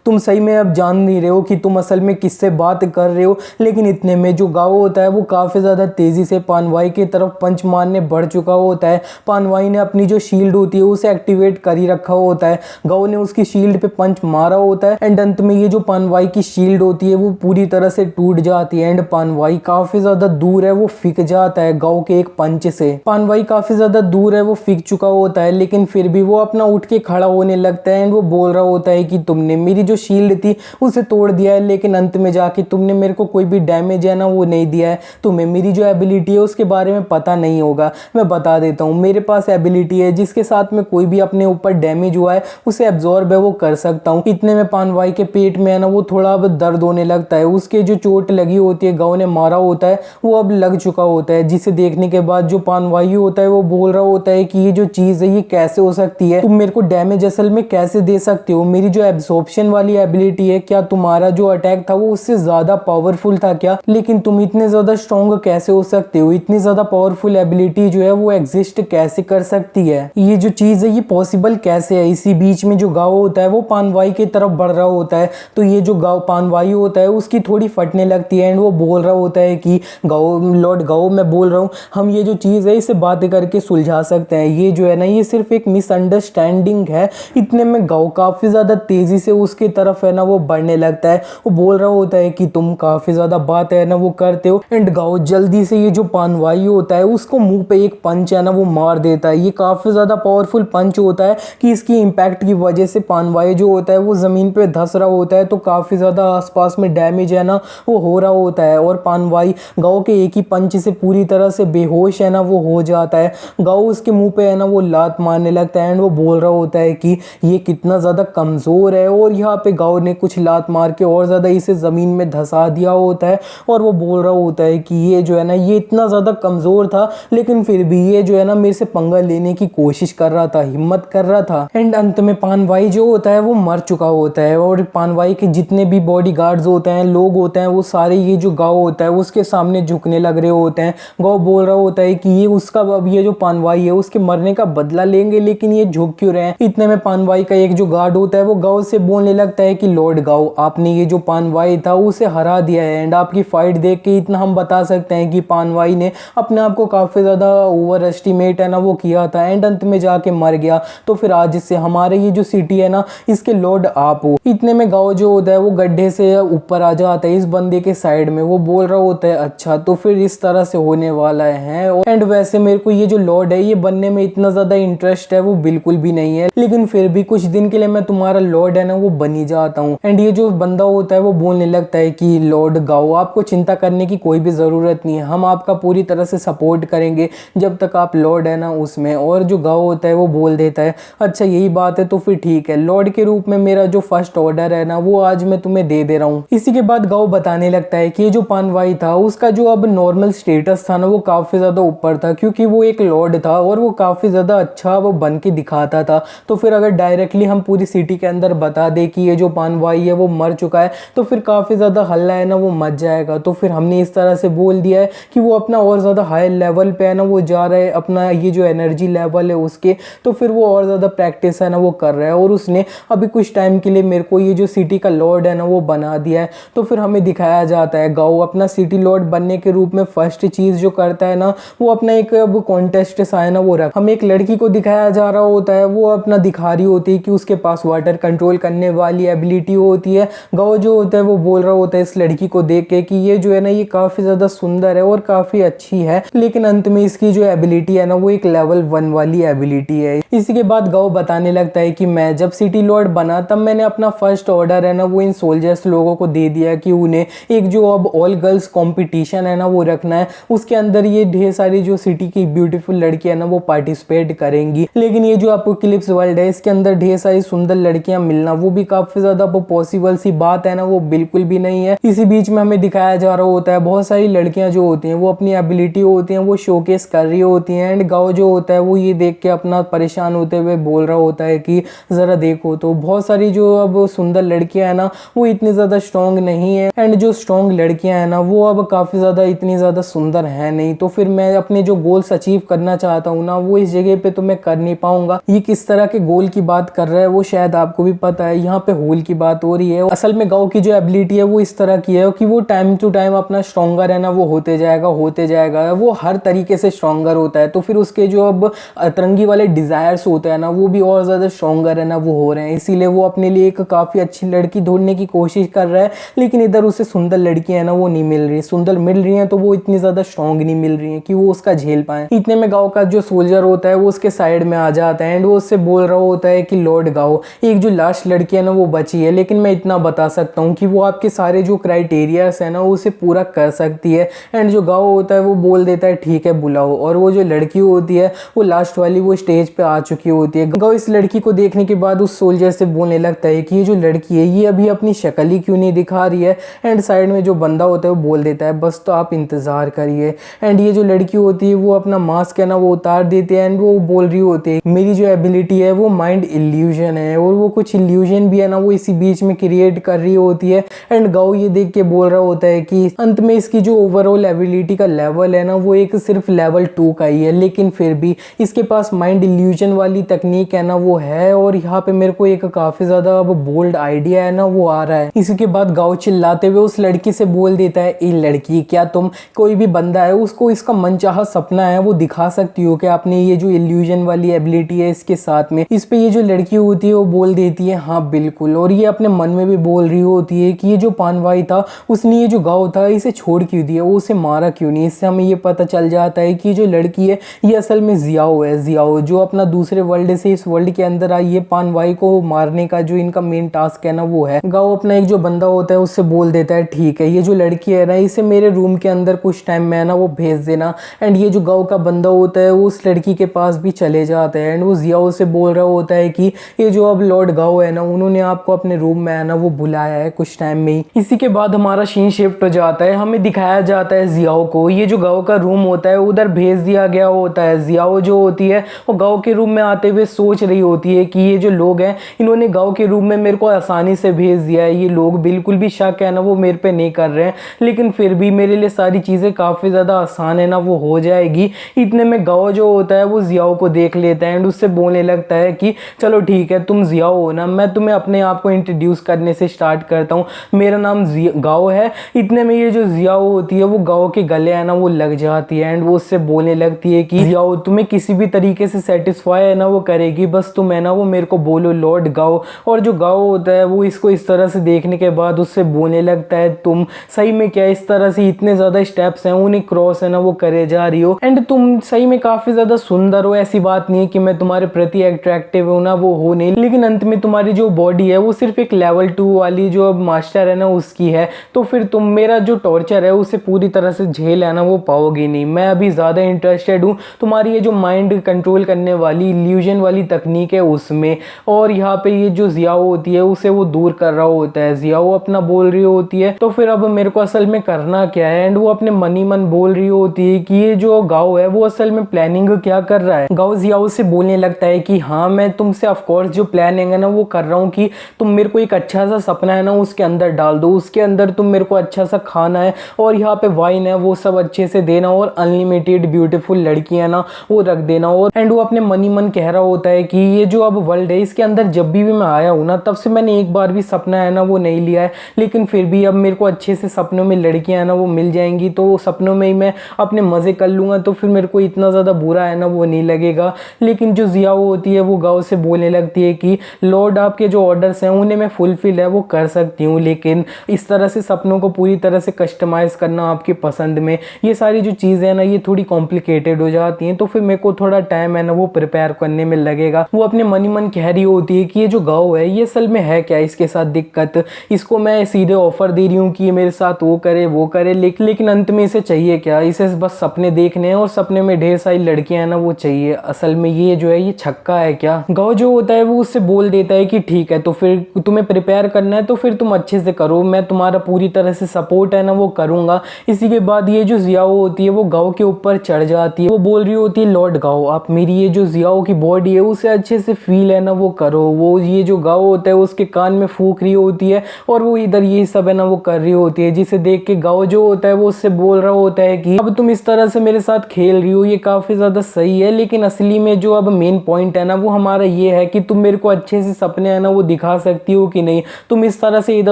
तुम सही में अब जान नहीं रहे हो कि तुम असल में किससे बात कर रहे हो। लेकिन इतने में जो गांव होता है वो काफी ज्यादा तेजी से पानवाई की तरफ पंच मारने बढ़ चुका होता है। पानवाई ने अपनी जो शील्ड होती है उसे एक्टिवेट कर ही रखा होता है। गांव ने उसकी शील्ड पे पंच मारा होता है एंड अंत में ये जो पानवाई की शील्ड होती है वो पूरी तरह से टूट जाती है एंड पानवाई काफी ज्यादा दूर है वो फिक जाता है गांव के एक पंच से। पानवाई काफी ज्यादा दूर है वो फिक चुका होता है, लेकिन फिर भी वो अपना उठ के खड़ा होने लगता है एंड वो बोल रहा होता है कि तुमने मेरी जो शील्ड थी उसे तोड़ दिया है, लेकिन अंत में जाके तुमने मेरे को कोई भी डैमेज है ना वो नहीं दिया है। तुम्हें मेरी जो एबिलिटी है उसके बारे में पता नहीं होगा, मैं बता देता हूँ। मेरे पास एबिलिटी है जिसके साथ में कोई भी अपने ऊपर डैमेज हुआ है उसे एब्जॉर्ब है वो कर सकता हूँ। इतने में पानवाई के पेट में है ना वो थोड़ा अब दर्द होने लगता है, उसके जो चोट लगी होती है गांव ने मारा होता है वो अब लग चुका होता है, जिसे देखने के बाद जो पानवाई होता है वो बोल रहा होता है कि ये जो चीज है ये कैसे हो सकती है, तुम मेरे को डैमेज असल में कैसे दे सकते हो, मेरी जो एब्सॉर्प्शन वाली एबिलिटी है क्या तुम्हारा जो अटैक था वो उससे ज्यादा पावरफुल था क्या, लेकिन तुम इतने ज्यादा स्ट्रॉन्ग कैसे हो सकते हो, इतनी ज्यादा पावरफुल एबिलिटी जो है वो एग्जिस्ट कैसे कर सकती है, ये जो चीज है ये पॉसिबल कैसे है। इसी बीच में जो गांव होता है वो पानवाई की तरफ बढ़ रहा होता है, तो ये जो गाँव पानवाई होता है उसकी थोड़ी फटने लगती है एंड वो बोल रहा होता है कि गाँव लॉर्ड गाँव मैं बोल रहा हूँ हम ये जो चीज़ है इसे बात करके सुलझा सकते हैं, ये जो है ना ये सिर्फ एक मिसअंडरस्टैंडिंग है। इतने में गाँव काफ़ी ज़्यादा तेज़ी से उसकी तरफ है ना वो बढ़ने लगता है। वो बोल रहा होता है कि तुम काफ़ी ज़्यादा बात है ना वो करते हो एंड गाँव जल्दी से ये जो पानवाई होता है उसको मुंह पे एक पंच है ना वो मार देता है। ये काफ़ी ज़्यादा पावरफुल पंच होता है कि इसकी इम्पैक्ट की वजह से पानवाई जो होता है वो ज़मीन पे धंस रहा होता है, तो काफ़ी ज़्यादा आसपास में डैमेज है ना वो हो रहा होता है और पानवाई गाँव के एक ही पंच से पूरी तरह से बेहोश है ना वो हो जाता है। गाँव उसके मुंह पे है ना वो लात मारने लगता है एंड वो बोल रहा होता है कि ये कितना ज़्यादा कमज़ोर है और यहाँ पे गाँव ने कुछ लात मार के और ज़्यादा इसे ज़मीन में धंसा दिया होता है। और वो बोल रहा होता है कि ये जो है ना ये इतना ज़्यादा कमज़ोर था लेकिन फिर भी ये जो है ना मेरे से पंगा लेने की कोशिश कर रहा था, हिम्मत कर रहा था। एंड अंत में पानवाई जो होता है वो मर चुका होता है और पानवाई के जितने भी बॉडी गार्ड्स होते हैं, लोग होते हैं, वो सारे ये जो गाँव होता है उसके सामने झुकने लग रहे होते हैं। गाँव बोल रहा होता है कि ये उसका अब ये जो पानवाई है उसके मरने का बदला लेंगे, लेकिन ये झुक क्यों रहे हैं। इतने में पानवाई का एक जो गार्ड होता है वो गाँव से बोलने लगता है कि लॉर्ड गाँव आपने ये जो पानवाई था उसे हरा दिया है एंड आपकी फाइट देख के इतना हम बता सकते हैं कि पानवाई ने अपने आप को काफ़ी ज़्यादा ओवर एस्टिमेट है ना वो किया था एंड अंत में जाके मर गया। तो फिर आज से हमारे ये जो सिटी है ना इसके लॉर्ड आप हो। इतने में गाँव जो होता है वो गड्ढे से ऊपर आ जाता है इस बंदे के साइड में। वो बोल रहा होता है अच्छा तो फिर इस तरह से होने वाला है एंड वैसे मेरे को ये जो लॉर्ड है ये बनने में इतना ज़्यादा इंटरेस्ट है वो बिल्कुल भी नहीं है, लेकिन फिर भी कुछ दिन के लिए मैं तुम्हारा लॉर्ड है ना वो बनी जाता हूँ। एंड ये जो बंदा होता है वो बोलने लगता है कि लॉर्ड गाओ आपको चिंता करने की कोई भी ज़रूरत नहीं है, हम आपका पूरी तरह से सपोर्ट करेंगे जब तक आप लॉर्ड है ना उसमें। और जो गाओ होता है वो बोल देता है अच्छा यही बात है तो फिर ठीक है, लॉर्ड के रूप में मेरा जो फर्स्ट ऑर्डर है ना वो आज मैं तुम्हें दे रहा हूँ। इसी के बाद गाओ बताने लगता है कि ये जो पानवाई था उसका जो अब नॉर्मल स्टेटस था ना वो काफ़ी ज़्यादा ऊपर था क्योंकि वो एक लॉर्ड था और वो काफ़ी ज़्यादा अच्छा वो बन के दिखाता था। तो फिर अगर डायरेक्टली हम पूरी सिटी के अंदर बता दे कि ये जो पानवाई है वो मर चुका है तो फिर काफ़ी ज़्यादा हल्ला है ना वो मच जाएगा। तो फिर हमने इस तरह से बोल दिया है कि वो अपना और ज़्यादा हाई लेवल पे है ना वो जा रहा है, अपना ये जो एनर्जी लेवल है उसके, तो फिर वो और ज़्यादा प्रैक्टिस है ना वो कर रहा है और उसने अभी कुछ टाइम के लिए मेरे को ये जो सिटी का लॉर्ड है ना वो बना दिया है। तो फिर हमें दिखाया जाता है गाओ अपना सिटी लॉर्ड बनने के रूप में फर्स्ट चीज़ जो करता है ना वो अपना एक अब कॉन्टेस्ट सा है ना वो रख, हमें एक लड़की को दिखाया जा रहा होता है, वो अपना दिखा रही होती है कि उसके पास वाटर कंट्रोल करने वाली एबिलिटी होती है। गाओ जो होता है वो बोल रहा होता है इस लड़की को देख के कि ये जो है ना ये काफ़ी ज़्यादा सुंदर है और काफ़ी अच्छी है, लेकिन अंत में इसकी जो एबिलिटी है ना वो एक लेवल 1 वाली एबिलिटी है। इसी के बाद गाओ बताने लगता है कि मैं जब सिटी लॉर्ड बना तब मैंने अपना फर्स्ट ऑर्डर है ना वो इन सोल्जर्स लोगों को दे दिया कि उन्हें एक जो अब ऑल गर्ल्स कॉम्पिटिशन है ना वो रखना है, उसके अंदर ये ढेर सारी जो सिटी की ब्यूटीफुल लड़कियां ना वो पार्टिसिपेट करेंगी। लेकिन ये जो अपोकलिप्स वर्ल्ड है इसके अंदर ढेर सारी सुंदर लड़कियां मिलना वो भी काफ़ी ज़्यादा पॉसिबल सी बात है ना वो बिल्कुल भी नहीं है। इसी बीच में हमें दिखाया जा रहा होता है बहुत सारी लड़कियां जो होती हैं वो अपनी एबिलिटी होती हैं वो शोकेस कर रही होती हैं एंड गाओ जो होता है वो ये देख के अपना परेशान होते हुए बोल रहा होता है कि ज़रा देखो तो बहुत सारी जो अब सुंदर लड़कियां हैं ना वो इतनी ज़्यादा स्ट्रॉन्ग नहीं है एंड जो स्ट्रॉन्ग लड़कियां हैं ना वो अब काफ़ी ज़्यादा इतनी ज़्यादा सुंदर है नहीं। तो फिर मैं अपने जो गोल्स अचीव करना चाहता हूँ ना वो इस जगह पे तो मैं कर नहीं पाऊंगा। ये किस तरह के गोल की बात कर रहा है वो शायद आपको भी पता है, यहाँ पे होल की बात हो रही है। असल में गाओ की जो एबिलिटी है वो इस तरह की है कि वो टाइम टू टाइम अपना स्ट्रॉन्गर है ना वो होते जाएगा, वो हर तरीके से स्ट्रॉन्गर होता है। तो फिर उसके जो अब अतरंगी वाले डिज़ायर्स होते हैं ना वो भी और ज़्यादा स्ट्रॉन्गर है ना वो हो रहे हैं, इसीलिए वो अपने लिए एक काफ़ी अच्छी लड़की ढूंढने की कोशिश कर रहा है। लेकिन इधर उसे सुंदर लड़कियां है ना वो नहीं मिल रही, सुंदर मिल रही हैं तो वो इतनी ज़्यादा स्ट्रॉन्ग नहीं मिल रही हैं कि वो उसका झेल पाए। इतने में गाँव का जो सोल्जर होता है वो उसके साइड में आ जाता है एंड वो उससे बोल रहा होता है कि लॉर्ड गाओ एक जो लास्ट लड़की है ना वो बची है, लेकिन मैं इतना बता सकता हूँ कि वो आपके सारे जो क्राइटेरियाज है ना उसे पूरा कर सकती है। एंड जो गाँव होता है वो बोल देता है ठीक है बुलाओ, और वो जो लड़की होती है वो लास्ट वाली वो स्टेज पे आ चुकी होती है। गाँव इस लड़की को देखने के बाद उस सोल्जर से बोलने लगता है कि ये जो लड़की है ये अभी अपनी शक्ल ही क्यों नहीं दिखा रही है। एंड साइड में जो बंदा होता है वो बोल देता है बस तो आप इंतज़ार करिए। एंड ये जो लड़की होती है वो अपना मास्क है ना वो उतार देती है एंड वो बोल रही होती है मेरी जो एबिलिटी है वो माइंड इल्यूजन है, और वो कुछ इल्यूजन भी है ना वो इसी बीच में क्रिएट कर रही होती है। एंड गाओ ये देख के बोल रहा होता है कि अंत में इसकी जो ओवरऑल एबिलिटी का लेवल है ना वो एक सिर्फ लेवल 2 का ही है, लेकिन फिर भी इसके पास माइंड इल्यूजन वाली तकनीक है ना वो है, और यहाँ पे मेरे को एक काफी ज्यादा अब बोल्ड आइडिया है ना वो आ रहा है। इसी के बाद गाओ चिल्लाते हुए उस लड़की से बोल देता है, ए लड़की, क्या तुम कोई भी बंदा है उसको इसका मनचाहा सपना है वो दिखा सकती हो क्या? आपने ये जो इल्यूजन वाली एबिलिटी है इसके साथ में। इस पे ये जो लड़की होती है वो बोल देती है, हाँ बिल्कुल। और ये अपने मन में भी बोल रही होती है कि ये जो पान भाई था उसने ये जो गाँव था इसे छोड़ क्यों दिया, वो उसे मारा क्यों नहीं। इससे हमें ये पता चल जाता है कि जो लड़की है ये असल में जियाओ है। जियाओ जो अपना दूसरे वर्ल्ड से इस वर्ल्ड के अंदर आई है, पान भाई को मारने का जो इनका मेन टास्क है ना वो है। गाँव अपना एक जो बंदा होता है उससे बोल देता है, ठीक है ये जो लड़की है ना इसे मेरे रूम के अंदर कुछ टाइम में ना वो भेज देना। एंड ये जो गाँव का बंदा होता है वो उस लड़की के पास भी चले जाता है एंड वो जियाओ से बोल रहा होता है कि ये जो अब लॉर्ड गाओ है ना उन्होंने आपको अपने रूम में है ना वो बुलाया है कुछ टाइम में ही। इसी के बाद हमारा सीन शिफ्ट हो जाता है, हमें दिखाया जाता है जियाओ को। ये जो गाओ का रूम होता है उधर भेज दिया गया होता है। जियाओ जो होती है वो गाओ के रूम में आते हुए सोच रही होती है कि ये जो लोग हैं इन्होंने गाओ के रूम में मेरे को आसानी से भेज दिया है, ये लोग बिल्कुल भी शक है ना वो मेरे पे नहीं कर रहे हैं, लेकिन फिर भी मेरे लिए सारी चीज़ें काफ़ी ज़्यादा आसान है ना वो हो जाएगी। इतने में गाओ जो होता है वो जियाओ को देख लेता है एंड उससे बोलने लगता है कि चलो ठीक है तुम जियाओ हो ना, मैं तुम्हें अपने आप को इंट्रोड्यूस करने से स्टार्ट करता हूँ, मेरा नाम गाओ है। इतने में ये जो जियाओ होती है वो गाओ के गले है ना वो लग जाती है एंड वो उससे बोलने लगती है कि जियाओ तुम्हें किसी भी तरीके से सेटिस्फाई है ना वो करेगी, बस तुम है ना वो मेरे को बोलो लॉर्ड गाओ। और जो गाओ होता है वो इसको इस तरह से देखने के बाद उससे बोलने लगता है, तुम सही में क्या इस तरह से इतने ज़्यादा स्टेप्स हैं उन्हें क्रॉस है ना वो करे जा रही हो, एंड तुम सही में काफ़ी ज़्यादा सुंदर हो, ऐसी बात नहीं है कि मैं तुम्हारे प्रति अट्रैक्टिव हूँ ना वो हो नहीं, लेकिन अंत में तुम्हारी जो बॉडी है वो सिर्फ एक लेवल 2 वाली जो अब मास्टर है ना उसकी है, तो फिर तुम मेरा जो टॉर्चर है उसे पूरी तरह से झेल है ना वो पाओगी नहीं। मैं अभी ज़्यादा इंटरेस्टेड हूँ तुम्हारी ये जो माइंड कंट्रोल करने वाली इल्यूजन वाली तकनीक है उसमें। और यहाँ पे ये जो जियाओ होती है उसे वो दूर कर रहा होता है। जियाओ अपना बोल रही होती है तो फिर अब मेरे को असल में करना क्या है, एंड वो अपने मन ही मन बोल रही होती है कि ये जो गाओ है वो असल में प्लानिंग क्या कर रहा है। गाओ जियाओ से बोलने लगता है कि हाँ मैं तुमसे ऑफकोर्स जो प्लानिंग है ना वो कर रहा हूँ कि तुम मेरे को एक अच्छा सा सपना है ना उसके अंदर डाल दो, उसके अंदर तुम मेरे को अच्छा सा खाना है और यहाँ पे वाइन है वो सब अच्छे से देना और अनलिमिटेड ब्यूटीफुल लड़कियां ना वो रख देना। और एंड वो अपने मन ही मन कह रहा होता है कि ये जो अब वर्ल्ड है इसके अंदर जब भी मैं आया हूँ ना तब से मैंने एक बार भी सपना है ना वो नहीं लिया है, लेकिन फिर भी अब मेरे को अच्छे से सपनों में लड़कियां है ना वो मिल जाएंगी तो सपनों में ही मैं अपने मज़े कर लूँगा, तो फिर मेरे को इतना ज़्यादा बुरा है ना वो नहीं लगेगा। लेकिन जो जियाओ होती है वो गाँव से बोलने लगती है कि लॉर्ड आपके जो ऑर्डर्स हैं उन्हें मैं फुलफिल है वो कर सकती हूँ, लेकिन इस तरह से सपनों को पूरी तरह से कस्टमाइज़ करना आपकी पसंद में ये सारी जो चीज़ें हैं ना ये थोड़ी कॉम्प्लिकेटेड हो जाती हैं, तो फिर मेरे को थोड़ा टाइम है ना वो प्रिपेयर करने में लगेगा। वो अपने मन ही मन कह रही होती है कि ये जो गाँव है ये असल में है क्या, इसके साथ दिक्कत, इसको मैं सीधे ऑफर दे रही हूँ कि ये मेरे साथ वो करे लेकिन अंत में इसे चाहिए क्या, इसे बस सपने देखने हैं और सपने में ढेर सारी लड़कियां हैं ना वो चाहिए, असल में ये जो है ये छक्का है क्या। गाँव जो होता है वो उससे बोल देता है कि ठीक है तो फिर तुम्हें प्रिपेयर करना है तो फिर तुम अच्छे से करो, मैं तुम्हारा पूरी तरह से सपोर्ट है ना वो करूँगा। इसी के बाद ये जो जियाओ होती है वो गाँव के ऊपर चढ़ जाती है, वो बोल रही होती है लॉर्ड गाओ आप मेरी ये जो जियाओ की बॉडी है उसे अच्छे से फील है ना वो करो। वो ये जो गाओ होता है उसके कान में फूंक रही होती है और वो इधर ये सब है ना वो कर रही होती है, जिसे देख के गाओ जो होता है वो उससे बोल रहा होता है कि अब तुम इस तरह से मेरे साथ खेल रही हो ये काफ़ी ज़्यादा सही है, लेकिन असली में जो अब मेन पॉइंट है ना वो हमारा ये है कि तुम मेरे को अच्छे से सपने है ना वो दिखा सकती हो कि नहीं, तुम इस तरह से इधर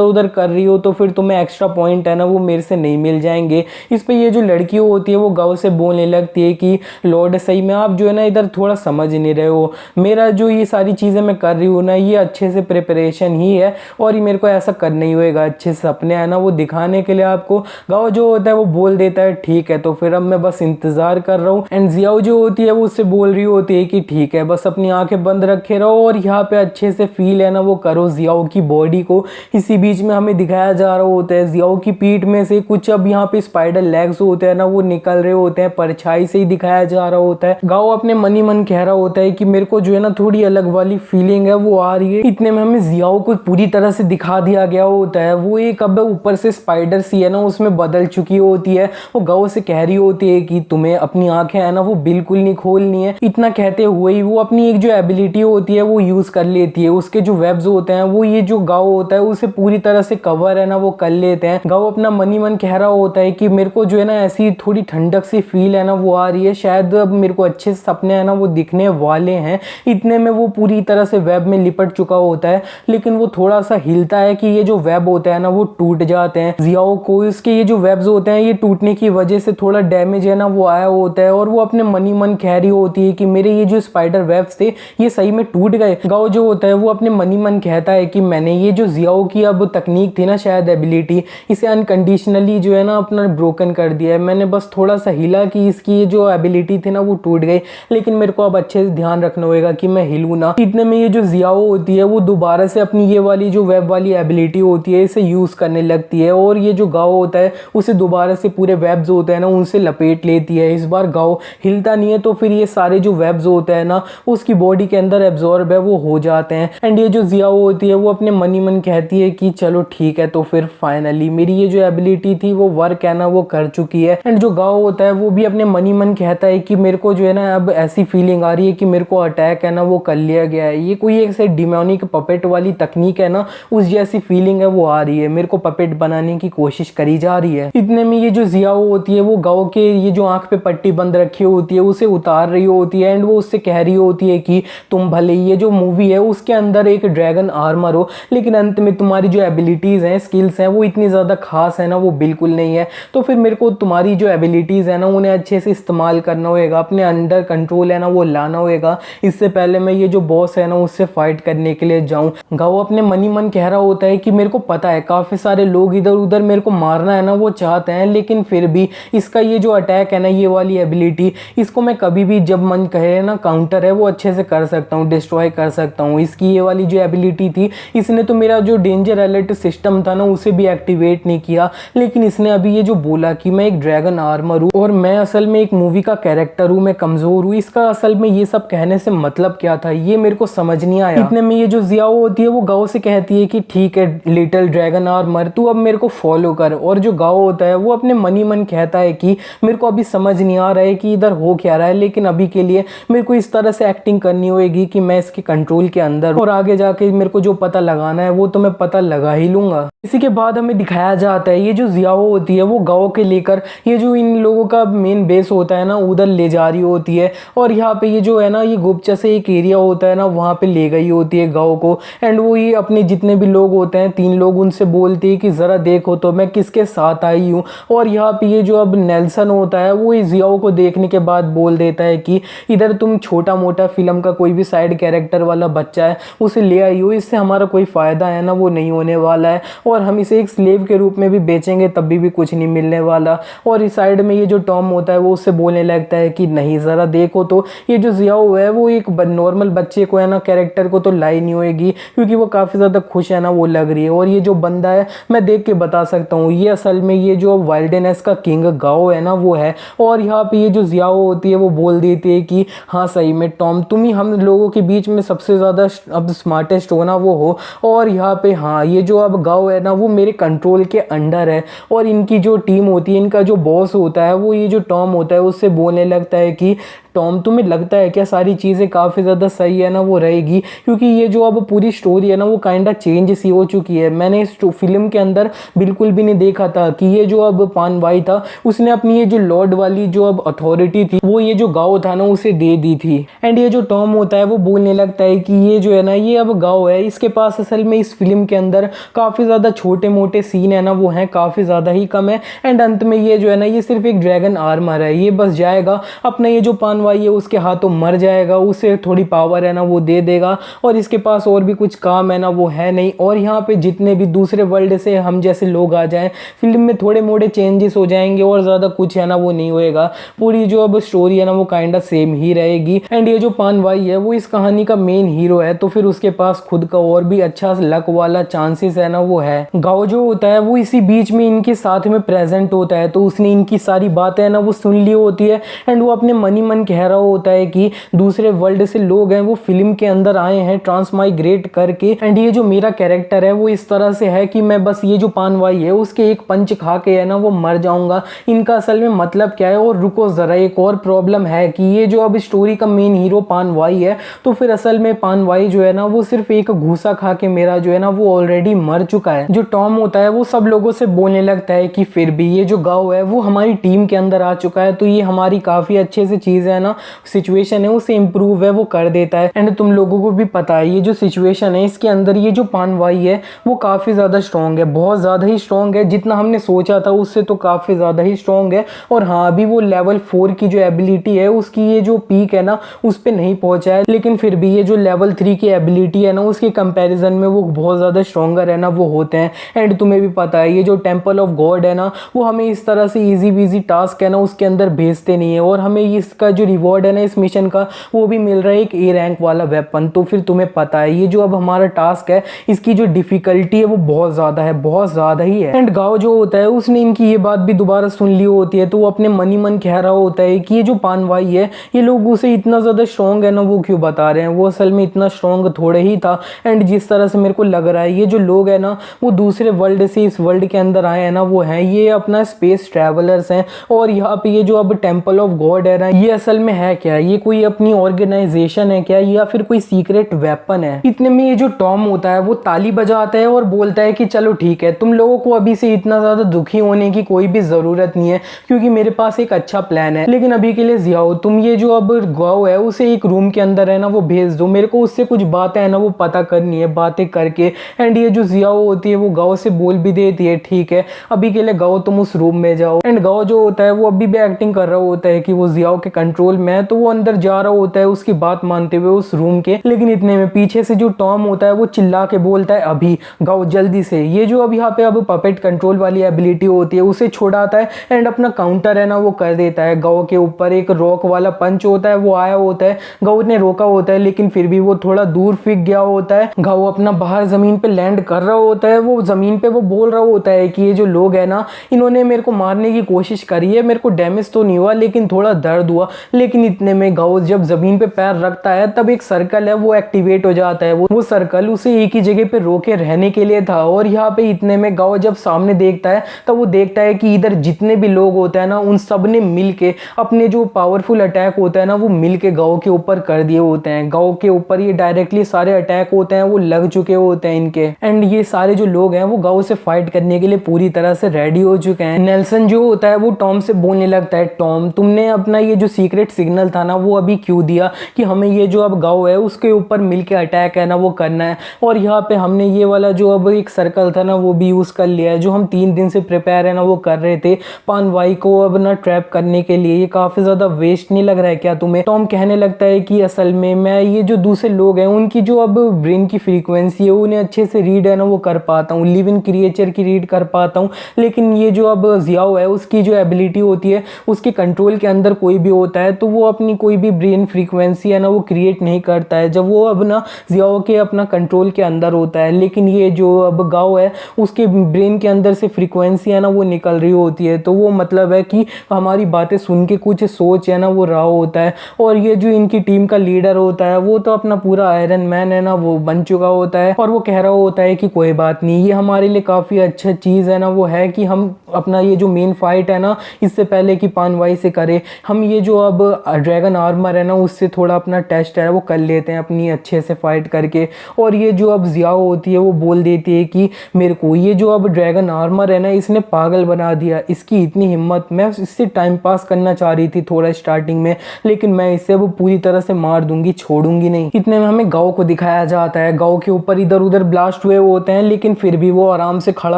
उधर कर रही हो तो फिर तुम्हें एक्स्ट्रा पॉइंट है ना वो मेरे से नहीं मिल जाएंगे। इस पे ये जो लड़की होती है वो गाँव से बोलने लगती है कि लॉर्ड सही में आप जो है ना इधर थोड़ा समझ नहीं रहे हो, मेरा जो ये सारी चीज़ें मैं कर रही हूँ ना ये अच्छे से प्रिपरेशन ही है और ये मेरे को ऐसा करना ही होएगा, अच्छे से सपने है ना वो दिखाने के लिए आपको। गाँव जो होता है वो बोल देता है ठीक है तो फिर अब मैं बस इंतज़ार कर रहा हूँ, एंड जियाओ जो होती है वो उससे बोल रही होती है कि ठीक है बस अपनी आंखें बंद रखे रहो और यहाँ पे अच्छे से फील है ना वो करो जियाओ की बॉडी को। इसी बीच में हमें दिखाया जा रहा होता है जियाओ की पीठ में से कुछ अब यहाँ पे स्पाइडर लेग्स होते हैं ना वो निकल रहे होते हैं, परछाई से ही दिखाया जा रहा होता है। गाँव अपने मन ही मन कह रहा होता है कि मेरे को जो है ना थोड़ी अलग वाली फीलिंग है वो आ रही है। इतने में हमें जियाओ को पूरी तरह से दिखा दिया गया होता है, वो एक अब ऊपर से स्पाइडर सी है ना उसमें बदल चुकी होती है। वो गाँव से कह रही होती है कि तुम्हें अपनी आंखें है ना वो बिल्कुल नहीं खोलनी है। इतना कहते हुए ही वो अपनी एक जो एबिलिटी होती है वो यूज कर लेती है, उसके जो वेब्स होते हैं वो ये जो गाँव होता है उसे पूरी तरह से कवर है ना वो कर लेते हैं। गाँव अपना मन ही मन कह रहा होता है कि मेरे को जो है ना ऐसी थोड़ी ठंडक सी फील है ना वो आ रही है, शायद अब मेरे को अच्छे सपने है ना वो दिखने वाले हैं। इतने में वो पूरी तरह से वेब में लिपट चुका होता है, लेकिन वो थोड़ा सा हिलता है कि ये जो वेब होता है ना वो टूट जाते हैं। जियाओ को इसके ये जो वेब्स होते हैं ये टूटने की वजह से थोड़ा डैमेज है ना वो आया होता है, और वो अपने मनी मन कह रही होती है कि मेरे ये जो स्पाइडर वेब्स थे ये सही में टूट गए। गाओ जो होता है वो अपने मनी मन कहता है कि मैंने ये जो जियाओ की अब तकनीक थी ना, शायद एबिलिटी, इसे अनकंडीशनली जो है ना अपना ब्रोकन कर दिया है। मैंने बस थोड़ा सा हिला कि इसकी ये जो एबिलिटी थी ना वो टूट गई, लेकिन मेरे को अब अच्छे से ध्यान रखना होगा कि मैं हिलूं ना। इतने में ये जो जियाओ होती है वो दोबारा से अपनी ये वाली जो वेब वाली एबिलिटी होती है इसे यूज करने लगती है, और ये जो गाओ होता है उसे दोबारा से पूरे वेब्स होते हैं ना उनसे लपेट लेती है। इस बार गाओ हिलता नहीं है, तो फिर ये सारे जो वेब्स होते हैं ना उसकी बॉडी के अंदर एब्जॉर्ब है वो हो जाते हैं। एंड ये जो जियाओ होती है वो अपने मनी मन कहती है कि चलो ठीक है, तो फिर फाइनली मेरी ये जो एबिलिटी थी वो वर्क है ना वो कर चुकी है। एंड जो गाओ होता है वो भी अपने मनी मन कहता है कि मेरे को जो है ना अब ऐसी फीलिंग आ रही है कि मेरे को अटैक है ना वो कर लिया गया है। ये कोई ऐसे डिमोनिक पपेट वाली तकनीक है ना, उस जैसी फीलिंग है वो आ रही है, मेरे को पपेट बनाने की कोशिश करी जा रही है। इतने में ये जो जियाओ होती है वो गाओ के ये जो आंख पे पट्टी बंद रखी होती है उसे उतार रही होती है, एंड वो उससे कह रही होती है कि तुम भले ये जो मूवी है उसके अंदर एक ड्रैगन आर्मर हो, लेकिन अंत में तुम्हारी जो एबिलिटीज हैं, स्किल्स हैं, वो इतनी ज्यादा खास है ना वो बिल्कुल नहीं है। तो फिर मेरे को तुम्हारी जो एबिलिटीज है ना उन्हें अच्छे से इस्तेमाल करना होगा, अपने अंडर कंट्रोल है ना वो लाना होगा, इससे पहले मैं ये जो बॉस है ना उससे फाइट करने के लिए जाऊं। गाओ अपने मनी मन कह रहा होता है कि मेरे को पता है काफी सारे लोग इधर उधर मेरे को मारना है ना वो चाहते हैं, लेकिन फिर भी इसका ये जो अटैक है ना, ये वाली एबिलिटी, इसको मैं कभी भी जब मन कहे ना काउंटर है वो अच्छे से कर सकता हूँ, डिस्ट्रॉय कर सकता हूँ। इसकी ये वाली जो एबिलिटी थी इसने तो मेरा जो डेंजर अलर्ट सिस्टम था ना उसे भी एक्टिवेट नहीं किया, लेकिन इसने अभी ये जो बोला कि मैं एक ड्रैगन आर्मर हूँ और मैं असल में एक मूवी का कैरेक्टर हूँ, मैं कमजोर हूँ, इसका असल में ये सब कहने से मतलब क्या था ये मेरे को समझ नहीं आया। इतने में ये जो जियाओ होती है वो गाओ से कहती है कि ठीक है लिटिल ड्रैगन आर्मर, तू अब मेरे को फॉलो कर। और जो गाओ होता है वो अपने मनी मन कहता है कि मेरे को अभी समझ नहीं आ रहा है कि इधर हो क्या रहा है, लेकिन अभी के लिए मेरे को इस तरह से एक्टिंग करनी होगी कि मैं इसके कंट्रोल के अंदर, और आगे जाके मेरे को जो पता लगाना है वो तो मैं पता लगा ही लूंगा। इसी के बाद हमें दिखाया जाता है ये जो जियाओ होती है वो गाओ के लेकर ये जो इन लोगों का मेन बेस होता है ना उधर ले जा रही होती है, और यहाँ पे ये जो है ना ये गुप्चा से एक एरिया होता है ना वहाँ पे ले गई होती है गाओ को। एंड वो ये अपने जितने भी लोग होते हैं 3 लोग उनसे बोलती है कि जरा देखो तो मैं किसके साथ आई हूँ। और यहाँ पे ये जो अब नेल्सन होता है वो इस जियाओ को देखने के बाद बोल देता है कि इधर तुम छोटा मोटा फिल्म का कोई भी साइड कैरेक्टर वाला बच्चा है उसे ले आई हो, इससे हमारा कोई फायदा है ना वो नहीं होने वाला है, और हम इसे एक स्लेव के रूप में भी बेचेंगे तब भी कुछ नहीं मिलने वाला। और इस साइड में ये जो टॉम होता है वो उससे बोलने लगता है कि नहीं जरा देखो तो ये जो जियाओ है वो एक नॉर्मल बच्चे को है ना कैरेक्टर को तो लाई नहीं होगी, क्योंकि वो काफी ज्यादा खुश है ना वो लग रही है। और ये जो बंदा है मैं देख के बता सकता हूँ ये असल में ये जो वाइल्डनेस का किंग गाओ है ना वो है। और यहाँ पे ये जो जियाओ होती है वो बोल देती है कि हाँ सही में टॉम तुम ही हम लोगों के बीच में सबसे ज्यादा अब स्मार्टेस्ट हो ना वो हो, और यहाँ पे हाँ ये जो अब गाओ है ना वो मेरे कंट्रोल के अंडर है। और इनकी जो टीम होती है, इनका जो बॉस होता है वो ये जो टॉम होता है उससे बोलने लगता है कि टॉम तुम्हें लगता है क्या सारी चीज़ें काफ़ी ज़्यादा सही है ना वो रहेगी, क्योंकि ये जो अब पूरी स्टोरी है ना वो काइंडा चेंज सी हो चुकी है। मैंने इस फिल्म के अंदर बिल्कुल भी नहीं देखा था कि ये जो अब पान भाई था उसने अपनी ये जो लॉर्ड वाली जो अब अथॉरिटी थी वो ये जो गाँव था ना उसे दे दी थी। एंड ये जो टॉम होता है वो बोलने लगता है कि ये जो है ना ये अब गाँव है, इसके पास असल में इस फिल्म के अंदर काफ़ी ज़्यादा छोटे मोटे सीन है ना वो हैं काफ़ी ज़्यादा ही कम है। एंड अंत में ये जो है ना ये सिर्फ एक ड्रैगन आर्मर है, ये बस जाएगा अपना ये जो पान भाई है उसके हाथों मर जाएगा, उसे थोड़ी पावर है ना वो दे देगा, और इसके पास और भी कुछ काम है ना वो है नहीं। और यहाँ पे जितने भी दूसरे वर्ल्ड से हम जैसे लोग आ जाएं फिल्म में थोड़े मोड़े चेंजेस हो जाएंगे और ज़्यादा कुछ है ना वो नहीं होएगा, पूरी जो अब स्टोरी है ना वो काइंडा सेम ही रहेगी। एंड ये जो पान भाई है वो इस कहानी का मेन हीरो है, तो फिर उसके पास खुद का और भी अच्छा लक वाला चांसेस है ना वो है। गाओ जो होता है वो इसी बीच में इनके साथ में प्रेजेंट होता है, तो उसने इनकी सारी बातें है ना वो सुन ली होती है। एंड वो अपने मनी मन कह रहा होता है कि दूसरे वर्ल्ड से लोग हैं वो फिल्म के अंदर आए हैं ट्रांसमाइग्रेट करके, एंड ये जो मेरा कैरेक्टर है वो इस तरह से है कि मैं बस ये जो पानवाई है उसके एक पंच खा के है ना वो मर जाऊंगा। इनका असल में मतलब क्या है? और रुको जरा, एक और प्रॉब्लम है कि ये जो अब स्टोरी का मेन हीरो पानवाई है, तो फिर असल में पानवाई जो है ना वो सिर्फ एक घूसा खा के मेरा जो है ना वो ऑलरेडी मर चुका है। जो टॉम होता है वो सब लोगों से बोलने लगता है कि फिर भी ये जो गाँव है वो हमारी टीम के अंदर आ चुका है, तो ये हमारी काफी अच्छे से चीजें है है ना सिचुएशन है उसे इम्प्रूव है वो कर देता है। एंड तुम लोगों को भी पता है ये जो सिचुएशन है इसके अंदर ये जो पानवाई है वो काफ़ी ज़्यादा स्ट्रॉन्ग है, बहुत ज़्यादा ही स्ट्रॉन्ग है, जितना हमने सोचा था उससे तो काफ़ी ज़्यादा ही स्ट्रॉन्ग है। और हाँ अभी वो लेवल 4 की जो एबिलिटी है उसकी ये जो पीक है ना उस पर नहीं पहुंचा है, लेकिन फिर भी ये जो लेवल 3 की एबिलिटी है ना उसके कंपैरिजन में वो बहुत ज़्यादा स्ट्रॉन्गर है ना वो होते हैं। एंड तुम्हें भी पता है ये जो टेम्पल ऑफ गॉड है ना वो हमें इस तरह से ईजी वीजी टास्क है ना उसके अंदर भेजते नहीं है, और हमें इसका जो रिवॉर्ड है ना इस मिशन का वो भी मिल रहा है एक ए रैंक वाला वेपन। तो फिर तुम्हें पता है ये जो अब हमारा टास्क है इसकी जो डिफिकल्टी है वो बहुत ज़्यादा है, बहुत ज़्यादा ही है। एंड गाओ जो होता है उसने इनकी ये बात भी दोबारा सुन ली होती है, तो वो अपने मन ही मन कह रहा होता है कि ये जो पानवाई है ये लोग उसे इतना ज़्यादा स्ट्रॉन्ग है ना वो क्यों बता रहे हैं, वो असल में इतना स्ट्रॉन्ग थोड़े ही था। एंड जिस तरह से मेरे को लग रहा है ये जो लोग हैं ना वो दूसरे वर्ल्ड से इस वर्ल्ड के अंदर आए हैं ना वो हैं ये अपना स्पेस ट्रैवलर्स हैं। और यहाँ पे ये जो अब टेम्पल ऑफ गॉड है ना ये असल में है क्या, ये कोई अपनी ऑर्गेनाइजेशन है क्या या फिर कोई सीक्रेट वेपन है। इतने में ये जो टॉम होता है वो ताली बजाता है और बोलता है कि चलो ठीक है तुम लोगों को अभी से इतना ज़्यादा दुखी होने की कोई भी ज़रूरत नहीं है क्योंकि मेरे पास एक अच्छा प्लान है। लेकिन अभी के लिए जियाओ तुम ये जो अब गाओ है उसे एक रूम के अंदर है ना वो भेज दो, मेरे को उससे कुछ बातें है ना वो पता करनी है बातें करके। एंड ये जो जियाओ होती है वो गाओ से बोल भी देती है ठीक है अभी के लिए गाओ तुम उस रूम में जाओ। एंड गाओ जो होता है वो अभी भी एक्टिंग कर रहा होता है कि वो जियाओ के कंट्रोल में है, तो वो अंदर जा रहा होता है उसकी बात मानते हुए उस रूम के। लेकिन इतने में पीछे से जो टॉम होता है वो चिल्ला के बोलता है अभी गाओ जल्दी से। ये जो अब यहाँ पे अब पपेट कंट्रोल वाली एबिलिटी होती है उसे छुड़ाता है एंड अपना काउंटर है ना वो कर देता है गाओ के ऊपर। एक रॉक वाला पंच होता है वो आया होता है, गाओ ने रोका होता है लेकिन फिर भी वो थोड़ा दूर फिक गया होता है। गाओ अपना बाहर जमीन पे लैंड कर रहा होता है, वो जमीन पे वो बोल रहा होता है कि ये जो लोग है ना इन्होंने मेरे को मारने की कोशिश करी है, मेरे को डैमेज तो नहीं हुआ लेकिन थोड़ा दर्द हुआ। लेकिन इतने में गाओ जब जमीन पे पैर रखता है तब एक सर्कल है वो एक्टिवेट हो जाता है, वो सर्कल उसे एक ही जगह पे रोके रहने के लिए था। और यहाँ पे इतने में गाओ जब सामने देखता है तब वो देखता है कि इधर जितने भी लोग होते हैं ना उन सब ने मिल के अपने जो पावरफुल अटैक होता है ना वो मिल के गाओ के ऊपर कर दिए होते हैं। गाओ के ऊपर ये डायरेक्टली सारे अटैक होते हैं वो लग चुके होते हैं इनके। एंड ये सारे जो लोग हैं वो गाओ से फाइट करने के लिए पूरी तरह से रेडी हो चुके हैं। नेल्सन जो होता है वो टॉम से बोलने लगता है टॉम तुमने अपना ये जो सीक्रेट सिग्नल था ना वो अभी क्यों दिया कि हमें ये जो अब गाओ है उसके ऊपर मिलके अटैक है ना वो करना है। और यहाँ पे हमने ये वाला जो अब एक सर्कल था ना वो भी यूज़ कर लिया है जो हम 3 दिन से प्रिपेयर है ना वो कर रहे थे पानवाई को अब ना ट्रैप करने के लिए। ये काफ़ी ज़्यादा वेस्ट नहीं लग रहा है क्या तुम्हें? टॉम कहने लगता है कि असल में मैं ये जो दूसरे लोग हैं उनकी जो अब ब्रेन की फ्रीक्वेंसी है उन्हें अच्छे से रीड है ना वो कर पाता हूँ, लिव इन क्रिएचर की रीड कर पाता हूँ। लेकिन ये जो अब जियाओ है उसकी जो एबिलिटी होती है उसके कंट्रोल के अंदर कोई भी होता है तो वो अपनी कोई भी ब्रेन फ्रीक्वेंसी है ना वो क्रिएट नहीं करता है जब वो अब ना जियाओ के अपना कंट्रोल के अंदर होता है। लेकिन ये जो अब गाओ है उसके ब्रेन के अंदर से फ्रीक्वेंसी है ना वो निकल रही होती है, तो वो मतलब है कि हमारी बातें सुन के कुछ सोच है ना वो रहा होता है। और ये जो इनकी टीम का लीडर होता है वो तो अपना पूरा आयरन मैन है ना वो बन चुका होता है और वो कह रहा होता है कि कोई बात नहीं ये हमारे लिए काफ़ी अच्छा चीज़ है ना वो है कि हम अपना ये जो मेन फाइट है ना इससे पहले कि पानवाई से करे हम ये जो अब ड्रैगन आर्मर है ना उससे थोड़ा अपना टेस्ट है वो कर लेते हैं अपनी अच्छे से फाइट करके। और ये जो अब जियाओ होती है वो बोल देती है कि मेरे को ये जो अब ड्रैगन आर्मर है ना इसने पागल बना दिया, इसकी इतनी हिम्मत, मैं इससे टाइम पास करना चाह रही थी थोड़ा स्टार्टिंग में लेकिन मैं इसे वो पूरी तरह से मार दूंगी, छोड़ूंगी नहीं। इतने में हमें गाओ को दिखाया जाता है, गाओ के ऊपर इधर उधर ब्लास्ट हुए होते हैं लेकिन फिर भी वो आराम से खड़ा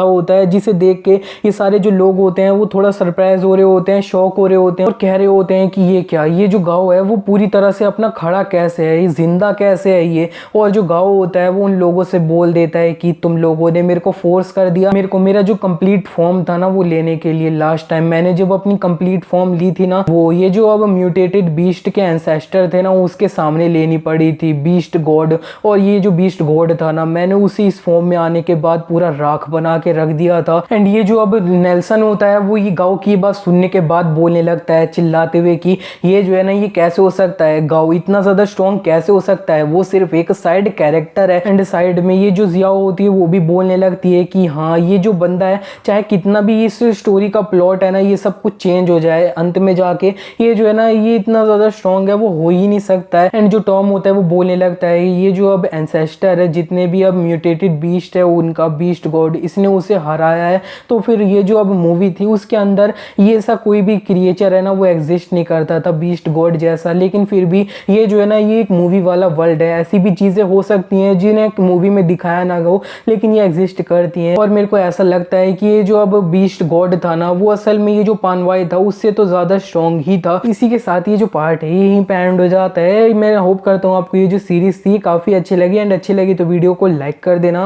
होता है जिसे देख के ये सारे जो लोग होते हैं वो थोड़ा सरप्राइज हो रहे होते हैं, शॉक हो रहे होते हैं और कह रहे होते हैं कि ये क्या, ये जो गाओ है वो पूरी तरह से अपना खड़ा कैसे है, ये जिंदा कैसे है ये। और जो गाओ होता है वो उन लोगों से बोल देता है कि तुम लोगों ने मेरे को फोर्स कर दिया, मेरे को मेरा जो कंप्लीट फॉर्म था ना वो लेने के लिए। लास्ट टाइम मैंने जब अपनी कंप्लीट फॉर्म ली थी ना वो ये जो अब म्यूटेटेड बीस्ट के एंसेस्टर थे ना उसके सामने लेनी पड़ी थी, बीस्ट गॉड। और ये जो बीस्ट गॉड था ना मैंने उसी इस फॉर्म में आने के बाद पूरा राख बना के रख दिया था। एंड ये जो अब नेल्सन होता है वो ये गाओ की बात सुनने के बाद बोलने लगता है चिल्लाते हुए कि ये जो है ना ये कैसे हो सकता है, गाओ इतना ज़्यादा स्ट्रॉन्ग कैसे हो सकता है, वो सिर्फ एक साइड कैरेक्टर है। एंड साइड में ये जो जियाओ होती है वो भी बोलने लगती है कि हाँ ये जो बंदा है चाहे कितना भी इस स्टोरी का प्लॉट है ना ये सब कुछ चेंज हो जाए अंत में जाके ये जो है ना ये इतना ज़्यादा स्ट्रॉन्ग है वो हो ही नहीं सकता है। एंड जो टॉम होता है वो बोलने लगता है ये जो अब एंसेस्टर है जितने भी अब म्यूटेटेड बीस्ट है उनका बीस्ट गॉड इसने उसे हराया है, तो फिर ये जो अब मूवी थी उसके अंदर ये ऐसा कोई भी क्रिएचर है ना वो एग्जिस्ट नहीं करता था, बीस्ट गॉड जैसा, लेकिन फिर भी ये जो है ना ये एक मूवी वाला वर्ल्ड है। ऐसी भी चीज़ें हो सकती हैं जिन्हें मूवी में दिखाया ना हो लेकिन ये एग्जिस्ट करती हैं। और मेरे को ऐसा लगता है कि ये जो अब बीस्ट गॉड था ना वो असल में ये जो पानवाई था उससे तो ज़्यादा स्ट्रॉन्ग ही था। इसी के साथ ये जो पार्ट है यहीं पे एंड हो जाता है। मैं होप करता हूँ आपको ये जो सीरीज़ थी काफ़ी अच्छी लगी, एंड अच्छी लगी तो वीडियो को लाइक कर देना।